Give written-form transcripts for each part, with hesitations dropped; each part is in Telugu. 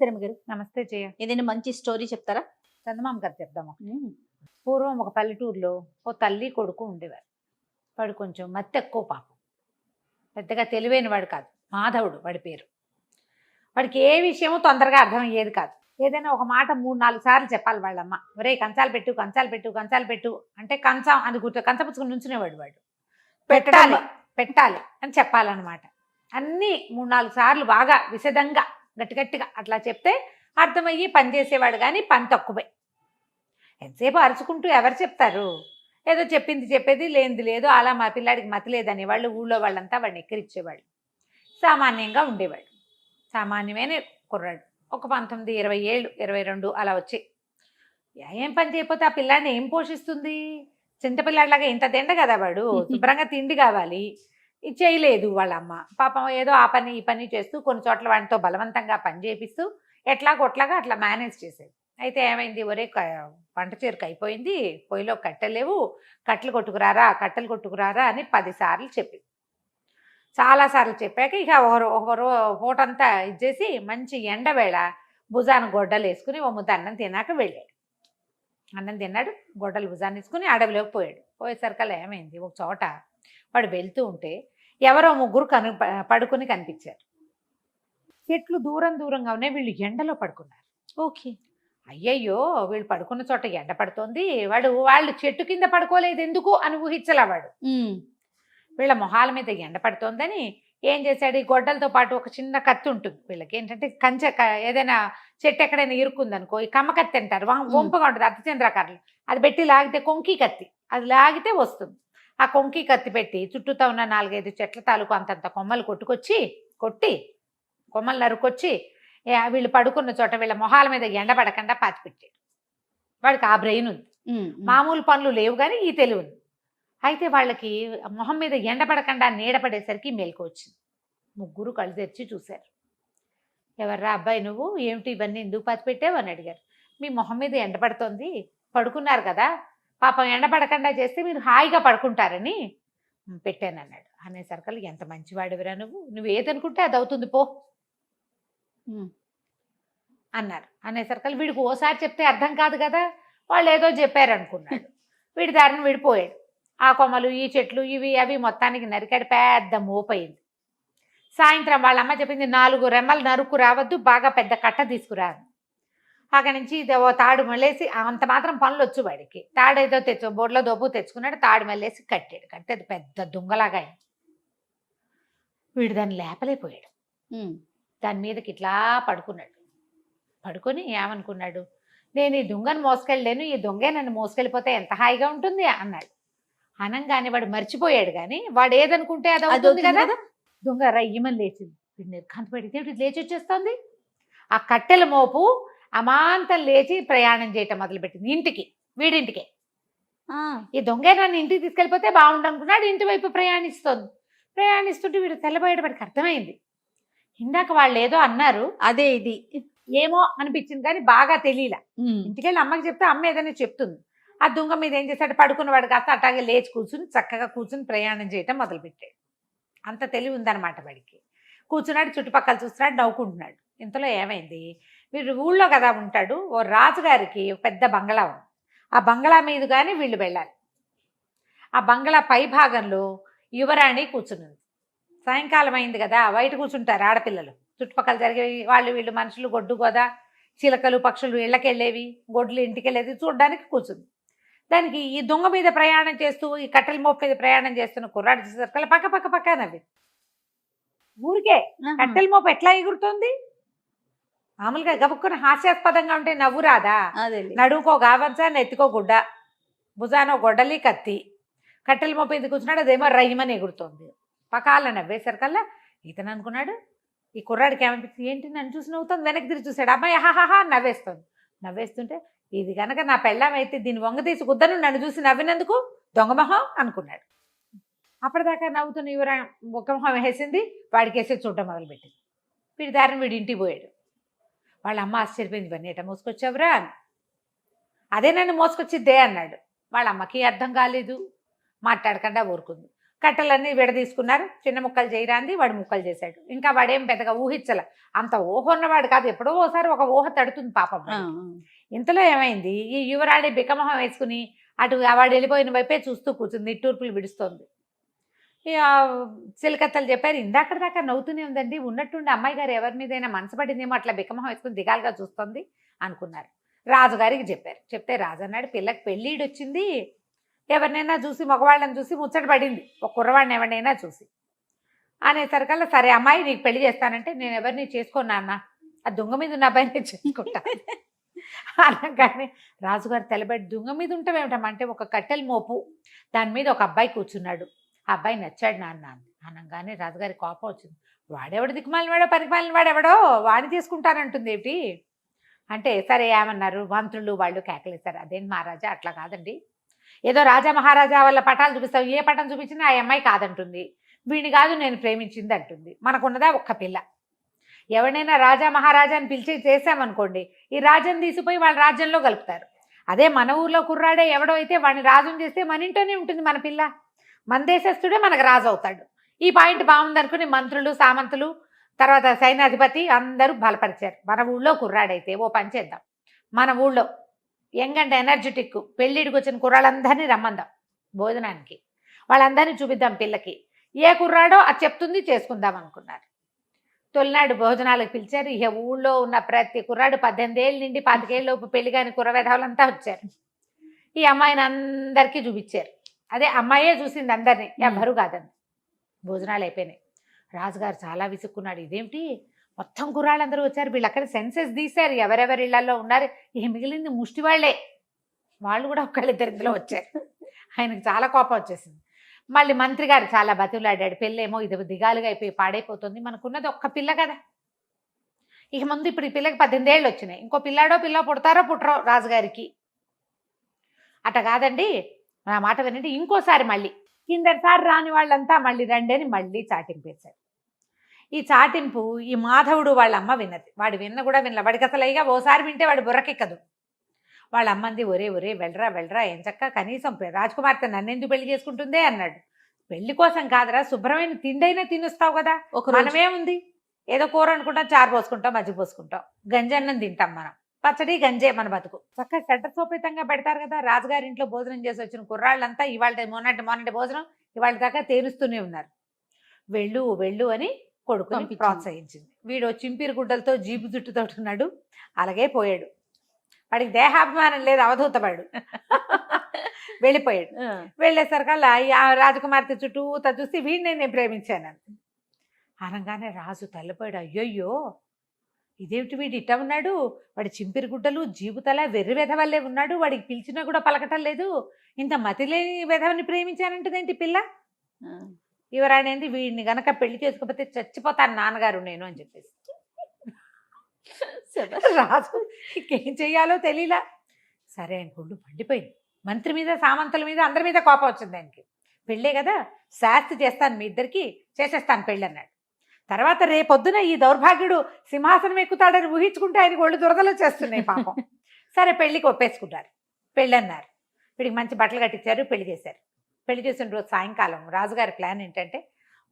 నమస్తే రమగారు. నమస్తే జయ. ఏదైనా మంచి స్టోరీ చెప్తారా? చందమామ కథ చెప్దాం. పూర్వం ఒక పల్లెటూరులో ఓ తల్లి కొడుకు ఉండేవారు. వాడు కొంచెం మత్తు ఎక్కువ పాపం. పెద్దగా తెలివైన వాడు కాదు. మాధవుడు వాడి పేరు. వాడికి ఏ విషయమో తొందరగా అర్థమయ్యేది కాదు. ఏదైనా ఒక మాట 3-4 సార్లు చెప్పాలి వాళ్ళమ్మ. ఒరే కంచాలు పెట్టు, కంచాలు పెట్టు, కంచాలు పెట్టు అంటే కంచం అని కంచపుచ్చుకుని నుంచునేవాడు వాడు. పెట్టాలి పెట్టాలి అని చెప్పాలన్నమాట. అన్నీ 3-4 సార్లు బాగా విశదంగా గట్టిగట్టిగా అట్లా చెప్తే అర్థమయ్యి పని చేసేవాడు. కానీ పని తక్కువే. ఎంతసేపు అరుచుకుంటూ ఎవరు చెప్తారు? ఏదో చెప్పింది చెప్పేది, లేనిది లేదు. అలా మా పిల్లాడికి మతి లేదని వాళ్ళు ఊళ్ళో వాళ్ళంతా వాడిని ఎక్కిరిచ్చేవాళ్ళు. సామాన్యంగా ఉండేవాడు. సామాన్యమైన కుర్రాడు. ఒక 19-20 ఏళ్ళు, 22 అలా వచ్చాయి. ఏం పని చేయకపోతే ఆ పిల్లాడిని ఏం పోషిస్తుంది? చింతపిల్లాడిలాగా ఇంత తిండ కదా వాడు. శుభ్రంగా తిండి కావాలి. ఇది చేయలేదు వాళ్ళమ్మ. పాపం ఏదో ఆ పని ఈ పని చేస్తూ కొన్ని చోట్ల వాడితో బలవంతంగా పని చేపిస్తూ ఎట్లాగొట్లాగా అట్లా మేనేజ్ చేసేది. అయితే ఏమైంది? ఒరే వంట చేరుకు అయిపోయింది, పొయ్యిలో కట్టెలేవు, కట్టెలు కొట్టుకురారా అని 10 సార్లు చెప్పింది. చాలాసార్లు చెప్పాక ఇక ఒకరు పూటంతా ఇచ్చేసి మంచి ఎండవేళ భుజాన గొడ్డలు వేసుకుని ఓ ముద్ద అన్నం తిన్నాక వెళ్ళాడు. అన్నం తిన్నాడు, గొడ్డలు భుజాన్ని వేసుకుని అడవిలోకి పోయాడు. పోయేసరికల్లా ఏమైంది? ఒక చోట వాడు వెళ్తూ ఉంటే ఎవరో ముగ్గురు పడుకుని కనిపించారు. చెట్లు దూరంగా ఉన్నాయి. వీళ్ళు ఎండలో పడుకున్నారు. ఓకే. అయ్యయ్యో వీళ్ళు పడుకున్న చోట ఎండ పడుతోంది, వాళ్ళు చెట్టు కింద పడుకోలేదు ఎందుకు అని ఊహించలా వాడు. వీళ్ళ మొహాల మీద ఎండ పడుతోందని ఏం చేశాడు? ఈ గొడ్డలతో పాటు ఒక చిన్న కత్తి ఉంటుంది వీళ్ళకి. ఏంటంటే కంచె ఏదైనా చెట్టు ఎక్కడైనా ఇరుక్కుందనుకో, ఈ కమ్మ కత్తి అంటారు, వంపుగా ఉంటుంది, అర్థచంద్రకారులు. అది పెట్టి లాగితే కొంకి కత్తి, అది లాగితే వస్తుంది. ఆ కొంకి కత్తి పెట్టి చుట్టూతో ఉన్న 4-5 చెట్ల తాలూకు అంతంత కొమ్మలు కొట్టి కొమ్మలు నరుకొచ్చి వీళ్ళు పడుకున్న చోట వీళ్ళ మొహాల మీద ఎండ పడకుండా పాతిపెట్టాడు. వాడికి ఆ బ్రెయిన్ ఉంది. మామూలు పనులు లేవు కానీ ఈ తెలివి ఉంది. అయితే వాళ్ళకి మొహం మీద ఎండ పడకుండా నీడ పడేసరికి మెలకు వచ్చింది. ముగ్గురు కళ్ళు తెరిచి చూశారు. ఎవర్రా అబ్బాయి నువ్వు? ఏమిటి ఇవన్నీ ఎందుకు పాతిపెట్టావు అని అడిగారు. మీ మొహం మీద ఎండ పడుతోంది, పడుకున్నారు కదా, పాపం ఎండ పడకుండా చేస్తే మీరు హాయిగా పడుకుంటారని పెట్టానన్నాడు. అనేసరికలు ఎంత మంచివాడివిరా నువ్వు ఏదనుకుంటే అది అవుతుంది పో అన్నారు. అనేసరికలు వీడికి ఓసారి చెప్తే అర్థం కాదు కదా, వాళ్ళు ఏదో చెప్పారు అనుకున్నాడు. వీడి దారిని విడిపోయాడు. ఆ కొమ్మలు ఈ చెట్లు ఇవి అవి మొత్తానికి నరికాడు. పెద్ద మోపయింది. సాయంత్రం వాళ్ళమ్మ చెప్పింది 4 రెమ్మలు నరుకు రావద్దు, బాగా పెద్ద కట్ట తీసుకురాదు. అక్కడి నుంచి ఓ తాడు మళ్ళేసి అంత మాత్రం పనులు వచ్చు వాడికి. తాడు ఏదో బోర్లో దోపు తెచ్చుకున్నాడు. తాడు మళ్ళేసి కట్టాడు. కట్టేది పెద్ద దుంగలాగా అయింది. వీడు దాన్ని లేపలేకపోయాడు. దాని మీదకి ఇట్లా పడుకున్నాడు. పడుకొని ఏమనుకున్నాడు? నేను ఈ దొంగను మోసుకెళ్ళలేను, ఈ దొంగే నన్ను మోసుకెళ్ళిపోతే ఎంత హాయిగా ఉంటుంది అన్నాడు. అనంగానే వాడు మర్చిపోయాడు. కానీ వాడు ఏదనుకుంటే అది అవుతుంది కదా. దొంగ రయ్యమని లేచింది. వీడు నిర్ఘాంతపడితే లేచి వచ్చేస్తుంది. ఆ కట్టెల మోపు అమాంతం లేచి ప్రయాణం చేయటం మొదలుపెట్టింది వీడింటికే. ఈ దొంగే నన్ను ఇంటికి తీసుకెళ్ళిపోతే బాగుండనుకున్నాడు. ఇంటి వైపు ప్రయాణిస్తుంటే వీడు తెల్లబోయేట వాడికి అర్థమైంది. ఇందాక వాళ్ళు ఏదో అన్నారు, అదే ఇది ఏమో అనిపించింది కానీ బాగా తెలియలా. ఇంటికెళ్ళి అమ్మకి చెప్తే అమ్మ ఏదైనా చెప్తుంది. ఆ దొంగ మీద ఏం చేశాడు? పడుకున్నవాడు కాస్త అట్లాగే లేచి చక్కగా కూర్చుని ప్రయాణం చేయటం మొదలుపెట్టాడు. అంత తెలివి ఉందన్నమాట వాడికి. కూర్చున్నాడు, చుట్టుపక్కల చూస్తున్నాడు, నవ్వుకుంటున్నాడు. ఇంతలో ఏమైంది? వీడు ఊళ్ళో కదా ఉంటాడు. ఓ రాజుగారికి పెద్ద బంగళా ఉంది. ఆ బంగళా మీద కానీ వీళ్ళు వెళ్ళాలి. ఆ బంగళా పై భాగంలో యువరాణి కూర్చున్నది. సాయంకాలం అయింది కదా, బయట కూర్చుంటారు ఆడపిల్లలు. చుట్టుపక్కల జరిగే వీళ్ళు మనుషులు, గొడ్డు గోదా, చిలకలు పక్షులు ఇళ్ళకెళ్ళేవి, గొడ్లు ఇంటికెళ్ళేది చూడడానికి కూర్చుంది. దానికి ఈ దొంగ మీద ప్రయాణం చేస్తూ ఈ కట్టెల మోపు మీద ప్రయాణం చేస్తున్న కుర్రాడు చూసేసరికల్లా పక్క నవ్వి. ఊరికే కట్టెల మోపు ఎట్లా ఎగురుతోంది? మామూలుగా గబుక్కున హాస్యాస్పదంగా ఉంటే నవ్వు రాదా? నడుముకో గావంచ, నెత్తికో గుడ్డ, భుజానో గొడ్డలి కత్తి, కట్టెల మోపు ఎందుకు కూర్చున్నాడు, అదేమో రయ్యమని ఎగురుతోంది. పకాల నవ్వేసరికల్లా ఇతను అనుకున్నాడు, ఈ కుర్రాడికి ఏమనిపించింది, ఏంటి నన్ను చూసి నవ్వుతుంది. వెనక్కి తిరిగి చూశాడు. అమ్మాయి హాహాహా నవ్వేస్తుంటే ఇది కనుక నా పెళ్ళాం అయితే దీన్ని వంగ తీసి కుద్దను నన్ను చూసి నవ్వినందుకు దొంగమొహం అనుకున్నాడు. అప్పటిదాకా నవ్వుతున్న యువరా ముఖమొహం వేసింది, వాడికేసే చూడటం మొదలుపెట్టింది. వీడి దారిని వీడి ఇంటికి పోయాడు. వాళ్ళ అమ్మ ఆశ్చర్యపోయింది. ఇవన్నీ ఎట మోసుకొచ్చావురా? అదే నన్ను మోసుకొచ్చిద్దే అన్నాడు. వాళ్ళ అమ్మకి అర్థం కాలేదు, మాట్లాడకుండా ఊరుకుంది. కట్టెలన్నీ విడదీసుకున్నారు. చిన్న ముక్కలు చేయరాంది వాడు ముక్కలు చేశాడు. ఇంకా వాడేం పెద్దగా ఊహించల. అంత ఊహ ఉన్నవాడు కాదు. ఎప్పుడో ఓసారి ఒక ఊహ తడుతుంది పాపం వాడికి. ఇంతలో ఏమైంది, ఈ యువరాణి బికమొహం వేసుకుని అటు వాడు వెళ్ళిపోయిన వైపే చూస్తూ కూర్చుంది. నిట్టూర్పులు విడుస్తోంది. ఇక చిలకత్తలు చెప్పారు, ఇందాకటి దాకా నవ్వుతూనే ఉందండి, ఉన్నట్టుండి అమ్మాయి గారు ఎవరి మీదైనా మనసు పడిందేమో అట్లా బికమొహం వేసుకుని దిగాలుగా చూస్తోంది అనుకున్నారు. రాజుగారికి చెప్పారు. చెప్తే రాజు అన్నాడు, పిల్లకి పెళ్ళిడు వచ్చింది, ఎవరినైనా చూసి మగవాళ్ళని చూసి ముచ్చట పడింది, ఒక కుర్రవాడిని ఎవరినైనా చూసి అనేసరికల్లా, సరే అమ్మాయి నీకు పెళ్లి చేస్తానంటే, నేను ఎవరిని చేసుకోను నాన్న, ఆ దొంగ మీద ఉన్న అబ్బాయిని చేసుకుంటా అనగానే రాజుగారు తెలబెట్టి, దొంగ మీద ఉంటామేమిటమంటే ఒక కట్టెల మోపు, దాని మీద ఒక అబ్బాయి కూర్చున్నాడు, ఆ అబ్బాయి నచ్చాడు నాన్న అనగానే రాజుగారి కోపం వచ్చింది. వాడెవడు దిక్కుమాలిన వాడో పనికిమాలిన వాడెవడో వాడిని తీసుకుంటానంటుంది ఏమిటి అంటే, సరే ఏమన్నారు మంత్రులు వాళ్ళు కేకలేశారు. అదేంటి మహారాజా అట్లా కాదండి, ఏదో రాజా మహారాజా వాళ్ళ పటాలు చూపిస్తావు, ఏ పటం చూపించినా ఆ అమ్మాయి కాదంటుంది, వీడిని కాదు నేను ప్రేమించింది అంటుంది. మనకున్నదా ఒక్క పిల్ల, ఎవరినైనా రాజా మహారాజా అని పిలిచి చేసామనుకోండి, ఈ రాజ్యం తీసిపోయి వాళ్ళ రాజ్యంలో కలుపుతారు. అదే మన ఊర్లో కుర్రాడే ఎవడో అయితే వాడిని రాజుని చేస్తే మన ఇంట్లోనే ఉంటుంది మన పిల్ల, మన దేశస్తుడే మనకు రాజు అవుతాడు. ఈ పాయింట్ బాగుందనుకుని మంత్రులు సామంతులు తర్వాత సైన్యాధిపతి అందరూ బలపరిచారు. మన ఊళ్ళో కుర్రాడైతే ఓ పని చేద్దాం, మన ఊళ్ళో యంగ్ అండ్ ఎనర్జెటిక్ పెళ్ళిడికి వచ్చిన కుర్రాళ్ళందరినీ రమ్మందాం భోజనానికి, వాళ్ళందరినీ చూపిద్దాం పిల్లకి, ఏ కుర్రాడో అది చెప్తుంది చేసుకుందాం అనుకున్నారు. తొలినాడు భోజనాలకు పిలిచారు. ఇక ఊళ్ళో ఉన్న ప్రతి కుర్రాడు 18 ఏళ్ళ నుండి 25 ఏళ్ళలోపు పెళ్లి కాని కుర్రవేధవులంతా వచ్చారు. ఈ అమ్మాయిని అందరికీ చూపించారు. అదే అమ్మాయే చూసింది అందరినీ, ఎవ్వరూ కాదండి. భోజనాలు అయిపోయినాయి. రాజుగారు చాలా విసుక్కున్నాడు, ఇదేమిటి మొత్తం కుర్రాళ్ళందరూ వచ్చారు, వీళ్ళు అక్కడ సెన్సెస్ తీశారు ఎవరెవరి ఇళ్లలో ఉన్నారు, ఇక మిగిలింది ముష్టి వాళ్ళే, వాళ్ళు కూడా ఒకళ్ళిద్దరిలో వచ్చారు. ఆయనకు చాలా కోపం వచ్చేసింది. మళ్ళీ మంత్రి గారు చాలా బతులాడాడు, పెళ్ళేమో ఇది దిగాలుగా అయిపోయి పాడైపోతుంది, మనకున్నది ఒక్క పిల్ల కదా, ఇక ముందు ఇప్పుడు ఈ పిల్లకి 18 ఏళ్ళు వచ్చినాయి, ఇంకో పిల్లాడో పిల్ల పుడతారో పుట్టరో రాజుగారికి, అట కాదండి నా మాట వినండి, ఇంకోసారి మళ్ళీ కిందటిసారి రాని వాళ్ళంతా మళ్ళీ రండి అని మళ్ళీ చాటింపు వేశారు. ఈ చాటింపు ఈ మాధవుడు వాళ్ళ అమ్మ విన్నది. వాడు విన్న కూడా వినలే, వాడికి అసలు అయ్యగా ఓసారి వింటే వాడు బుర్రకెక్కదు. వాళ్ళ అమ్మంది, ఒరే ఒరే వెళ్ళరా వెళ్ళరా, ఏం చక్క కనీసం రాజకుమార్తె నన్నెందుకు పెళ్లి చేసుకుంటుందే అన్నాడు. పెళ్లి కోసం కాదురా, శుభ్రమైన తిండైనా తినిస్తావు కదా, మనమేముంది ఏదో కూర అనుకుంటాం, చారు పోసుకుంటాం, మజ్జిగ పోసుకుంటాం, గంజన్నం తింటాం, మనం పచ్చడి గంజే మన బతుకు, చక్కగా చెడ్డసోపేతంగా పెడతారు కదా. రాజుగారింట్లో భోజనం చేసి వచ్చిన కుర్రాళ్ళంతా ఇవాళ మొన్నటి భోజనం ఇవాళ దాకా తేరుస్తూనే ఉన్నారు. వెళ్ళు వెళ్ళు అని కొడుకుని ప్రోత్సహించింది. వీడు చింపిరి గుడ్డలతో జీబు జుట్టుతో ఉన్నాడు, అలాగే పోయాడు. వాడికి దేహాభిమానం లేదు, అవధూతవాడు. వెళ్ళిపోయాడు. వెళ్ళేసరికల్లా ఆ రాజకుమార్తె చుట్టూ చూసి వీడిని నేను ప్రేమించాను అనగానే రాజు తల్లిపోయాడు. అయ్యోయ్యో ఇదేమిటి వీడు ఇట్ట ఉన్నాడు, వాడి చింపిరి గుడ్డలు జీబుతల వెర్రి వెధవల్లే ఉన్నాడు, వాడికి పిలిచినా కూడా పలకటం లేదు, ఇంత మతిలేని వెధవని ప్రేమించానంటదేంటి పిల్ల. యువరాణి ఏంది, వీడిని గనక పెళ్లి చేసుకోకపోతే చచ్చిపోతాను నాన్నగారు నేను అని చెప్పేసి. రాజు ఇంకేం చెయ్యాలో తెలియలా. సరే ఆయన గుండు మండిపోయింది. మంత్రి మీద సామంతుల మీద అందరి మీద కోపం వచ్చింది ఆయనకి. పెళ్ళే కదా, శాస్తి చేస్తాను మీ ఇద్దరికి, చేసేస్తాను పెళ్ళి అన్నాడు. తర్వాత రేపొద్దున ఈ దౌర్భాగ్యుడు సింహాసనం ఎక్కుతాడని ఊహించుకుంటే ఆయనకు ఒళ్ళు దురదలు చేస్తున్నాయి పాపం. సరే పెళ్ళికి ఒప్పేసుకుంటారు, పెళ్ళి అన్నారు. వీడికి మంచి బట్టలు కట్టించారు, పెళ్లి చేశారు. పెళ్లి చేసిన రోజు సాయంకాలం రాజుగారి ప్లాన్ ఏంటంటే,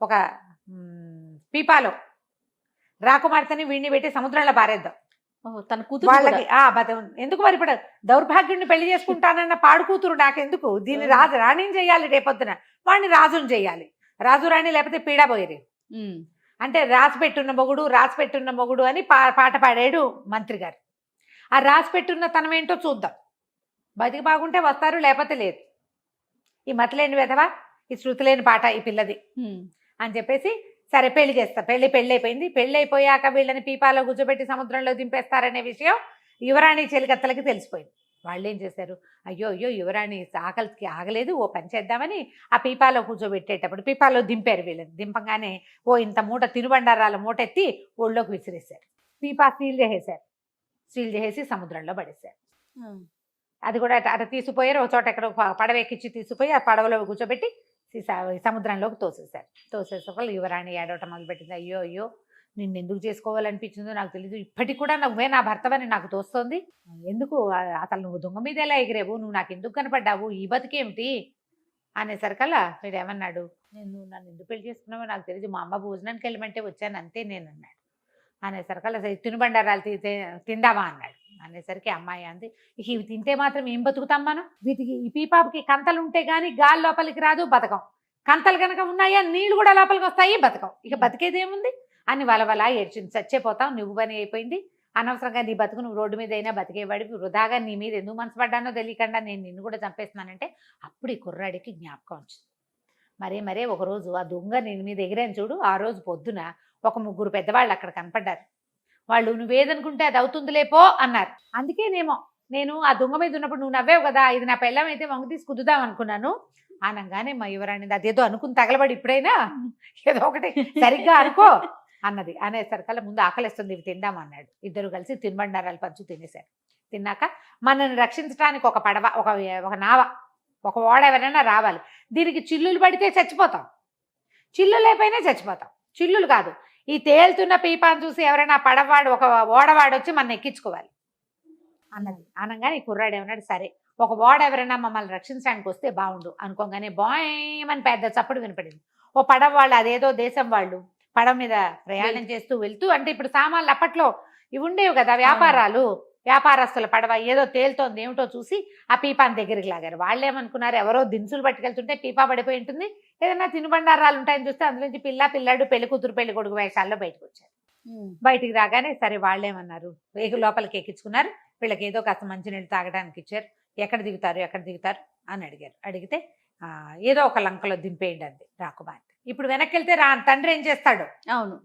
ఒక పీపాలో రాకుమార్తెని వీడిని పెట్టి సముద్రంలో పారేద్దాం, తన కూతురు వాళ్ళకి ఎందుకు మరి ఇప్పుడు దౌర్భాగ్యుడిని పెళ్లి చేసుకుంటానన్న పాడు కూతురు నాకెందుకు, దీన్ని రాణిని చేయాలి, రేపొద్దున వాడిని రాజుని చేయాలి, రాజు రాణి లేకపోతే పీడా పోయేది అంటే రాసి పెట్టున్న మొగుడు అని పాట పాడాడు మంత్రి గారు. ఆ రాసి పెట్టున్న తనమేంటో చూద్దాం, బతికి బాగుంటే వస్తారు, లేకపోతే లేదు, ఈ మతలేని వెధవా, ఈ శృతి లేని పాట ఈ పిల్లది అని చెప్పేసి సరే పెళ్లి చేస్తా. పెళ్లి అయిపోయింది. పెళ్లి అయిపోయాక వీళ్ళని పీపాలో కూర్చోబెట్టి సముద్రంలో దింపేస్తారనే విషయం యువరాణి చెలికత్తలకి తెలిసిపోయింది. వాళ్ళు ఏం చేశారు, అయ్యో యువరాణి ఆకలికి ఆగలేదు, ఓ పని చేద్దామని ఆ పీపాలో కూర్చోబెట్టేటప్పుడు పీపాలో దింపారు. వీళ్ళని దింపగానే ఓ ఇంత మూట తినుబండారాల మూట ఎత్తి ఒళ్ళోకి విసిరేశారు. పీపా సీల్ చేసేసి సముద్రంలో పడేశారు. అది కూడా అటు తీసుకుపోయారు, ఒక చోట ఎక్కడ పడవ ఎక్కించి తీసుకుపోయి ఆ పడవలో కూర్చోబెట్టి సముద్రంలోకి తోసేసారు. యువరాణి ఏడవటం మొదలుపెట్టింది. అయ్యో నిన్ను ఎందుకు చేసుకోవాలనిపించిందో నాకు తెలీదు, ఇప్పటికి కూడా నువ్వే నా భర్తవని నాకు తోస్తోంది, ఎందుకు అసలు నువ్వు దొంగ మీద ఎలా ఎగిరేవు, నువ్వు నాకు ఎందుకు కనపడ్డావు, ఈ బతికేమిటి అనేసరికల్లా వీడు ఏమన్నాడు, నేను నన్ను ఎందుకు పెళ్లి చేసుకున్నావో నాకు తెలియదు, మా అమ్మ భోజనానికి వెళ్ళమంటే వచ్చాను అంతే నేను అన్నాడు. అనేసరికల్లా సరే తినుబండారాలు తిందామా అన్నాడు. అనేసరికి అమ్మాయి అంది, ఇక ఇవి తింటే మాత్రం ఏం బతుకుతాం మనం, వీటికి ఈ పీపాపుకి కంతలు ఉంటే గానీ గాలి లోపలికి రాదు, బతకం. కంతలు కనుక ఉన్నాయా నీళ్లు కూడా లోపలికి వస్తాయి, బతకం. ఇక బతికేదేముంది అని వలవలా ఏడ్చింది. చచ్చిపోతాం, నువ్వు పని అయిపోయింది, అనవసరంగా నీ బతుకు నువ్వు రోడ్డు మీద అయినా బతికేవాడివి, వృధాగా నీ మీద ఎందుకు మనసు పడ్డానో తెలియకుండా నేను నిన్ను కూడా చంపేస్తున్నానంటే అప్పుడు ఈ కుర్రాడికి జ్ఞాపకం వచ్చింది. మరే ఒకరోజు ఆ దొంగ నేను మీద ఎగిరాను చూడు, ఆ రోజు పొద్దున ఒక 3 పెద్దవాళ్ళు అక్కడ కనపడ్డారు. వాళ్ళు నువ్వేదనుకుంటే అది అవుతుందిలే పో అన్నారు. అందుకేనేమో నేను ఆ దొంగ మీద ఉన్నప్పుడు నువ్వు నవ్వేవు కదా, ఇది నా పెళ్ళం అయితే వంగు తీసి కుద్దుదాం అనుకున్నాను అనగానే మా యువరాణి అదేదో అనుకుని తగలబడి ఇప్పుడైనా ఏదో ఒకటి సరిగ్గా అనుకో అన్నది. అనేసరికల్లా ముందు ఆకలిస్తుంది, ఇవి తిందాం అన్నాడు. ఇద్దరు కలిసి తినుబండారాలు పంచు తినేశారు. తిన్నాక మనల్ని రక్షించడానికి ఒక పడవ, ఒక నావ, ఒక ఓడ ఎవరైనా రావాలి. దీనికి చిల్లులు పడితే చచ్చిపోతాం, చిల్లు లేకపోయినా చచ్చిపోతాం. చిల్లులు కాదు, ఈ తేలుతున్న పీపాను చూసి ఎవరైనా పడవాడు ఒక ఓడవాడు వచ్చి మన ఎక్కించుకోవాలి అన్నది. అనగానే ఈ కుర్రాడు ఏమన్నాడు, సరే ఒక ఓడ ఎవరైనా మమ్మల్ని రక్షించడానికి వస్తే బాగుండు అనుకోగానే బాయమని పెద్ద చప్పుడు వినపడింది. ఓ పడవ వాళ్ళు, అదేదో దేశం వాళ్ళు పడవ మీద ప్రయాణం చేస్తూ వెళ్తూ, అంటే ఇప్పుడు సామాన్లు అప్పట్లో ఇవి ఉండేవి కదా, వ్యాపారస్తుల పడవ ఏదో తేలుతోంది ఏమిటో చూసి ఆ పీపాని దగ్గరికి లాగారు. వాళ్ళు ఏమనుకున్నారు, ఎవరో దినుసులు పట్టుకెళ్తుంటే పీపా పడిపోయి ఉంటుంది, ఏదైనా తినుబండారాలు ఉంటాయని చూస్తే అందులోంచి పిల్లాడు పెళ్లి కూతురు పెళ్లి కొడుకు వేషాల్లో బయటకు వచ్చారు. బయటికి రాగానే సరే వాళ్ళేమన్నారు, వేగు లోపలికి ఎక్కించుకున్నారు. వీళ్ళకి ఏదో కాస్త మంచినీళ్ళు తాగడానికి ఇచ్చారు. ఎక్కడ దిగుతారు అని అడిగారు. అడిగితే ఏదో ఒక లంకలో దింపేయండి అంది రాకుమార్తె. ఇప్పుడు వెనక్కి వెళ్తే తండ్రి ఏం చేస్తాడు, అవును,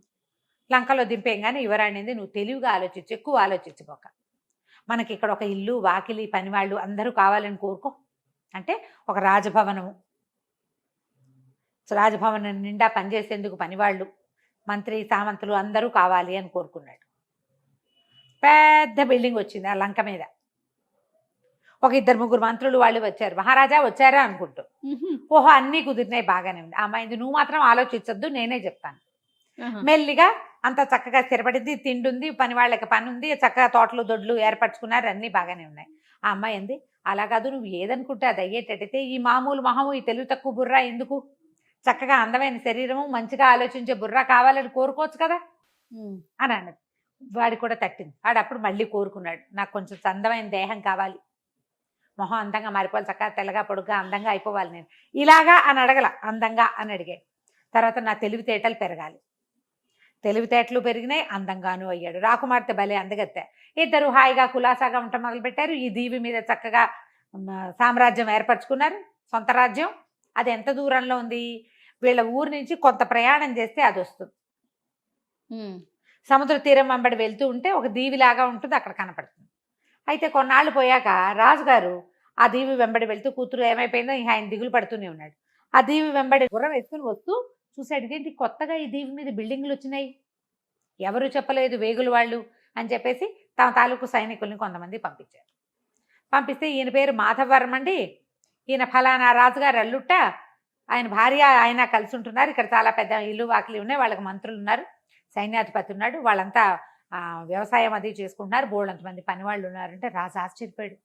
లంకలో దింపేయంగానే యువరాణింది, నువ్వు తెలివిగా ఆలోచించి ఎక్కువ ఆలోచించబోక, మనకి ఇక్కడ ఒక ఇల్లు వాకిలి పనివాళ్ళు అందరూ కావాలని కోరుకో. అంటే ఒక రాజభవనం నిండా పనిచేసేందుకు పనివాళ్ళు, మంత్రి సామంతులు అందరూ కావాలి అని కోరుకున్నాడు. పెద్ద బిల్డింగ్ వచ్చింది ఆ లంక మీద. ఒక 2-3 మంత్రులు వాళ్ళు వచ్చారు. మహారాజా వచ్చారా అనుకుంటూ. ఓహో అన్నీ కుదిరినాయి, బాగానే ఉంది. అమ్మాయింది, నువ్వు మాత్రం ఆలోచించొద్దు, నేనే చెప్తాను. మెల్లిగా అంత చక్కగా స్థిరపడింది, తిండుంది, పని వాళ్ళకి పని ఉంది, చక్కగా తోటలు దొడ్లు ఏర్పరచుకున్నారు, అన్నీ బాగానే ఉన్నాయి. ఆ అమ్మాయి అంది, అలా కాదు, నువ్వు ఏదనుకుంటే అది అయ్యేటట్టయితే ఈ మామూలు మొహము, ఈ తెలివి తక్కువ బుర్ర ఎందుకు, చక్కగా అందమైన శరీరము, మంచిగా ఆలోచించే బుర్ర కావాలని కోరుకోవచ్చు కదా అని అన్నది. వాడి కూడా తట్టింది. వాడు అప్పుడు మళ్ళీ కోరుకున్నాడు, నాకు కొంచెం అందమైన దేహం కావాలి, మొహం అందంగా మారిపోవాలి, చక్కగా తెల్లగా పొడుగ్గా అందంగా అయిపోవాలి, నేను ఇలాగా అని అడగల, అందంగా అని అడిగాడు. తర్వాత నా తెలివితేటలు పెరగాలి, తెలివితేటలు పెరిగినాయి, అందంగాను అయ్యాడు. రాకుమార్తె భలే అందగత్తె. ఇద్దరు హాయిగా కులాసాగా ఉండటం మొదలుపెట్టారు. ఈ దీవి మీద చక్కగా సామ్రాజ్యం ఏర్పరచుకున్నారు, సొంత రాజ్యం. అది ఎంత దూరంలో ఉంది, వీళ్ళ ఊరు నుంచి కొంత ప్రయాణం చేస్తే అది వస్తుంది. సముద్ర తీరం వెంబడి వెళ్తూ ఉంటే ఒక దీవిలాగా ఉంటుంది, అక్కడ కనపడుతుంది. అయితే కొన్నాళ్ళు పోయాక రాజుగారు ఆ దీవి వెంబడి వెళ్తూ, కూతురు ఏమైపోయిందో ఇక ఆయన దిగులు పడుతూనే ఉన్నాడు. ఆ దీవి వెంబడి గుర్రం వేసుకుని వస్తూ చూశాడు, ఇదేంటి కొత్తగా ఈ దీవి మీద బిల్డింగ్లు వచ్చినాయి, ఎవరు చెప్పలేదు వేగులు వాళ్ళు అని చెప్పేసి తమ తాలూకు సైనికుల్ని కొంతమంది పంపించారు. పంపిస్తే ఈయన పేరు మాధవవర్మ అండి, ఈయన ఫలానా రాజుగారు అల్లుట్ట, ఆయన భార్య ఆయన కలిసి ఉంటున్నారు, ఇక్కడ చాలా పెద్ద ఇల్లు వాకిలి ఉన్నాయి, వాళ్ళకి మంత్రులు ఉన్నారు, సైన్యాధిపతి ఉన్నాడు, వాళ్ళంతా వ్యవసాయం అది చేసుకుంటున్నారు, బోళ్ళంతమంది పని వాళ్ళు ఉన్నారంటే రాజు ఆశ్చర్యపోయాడు.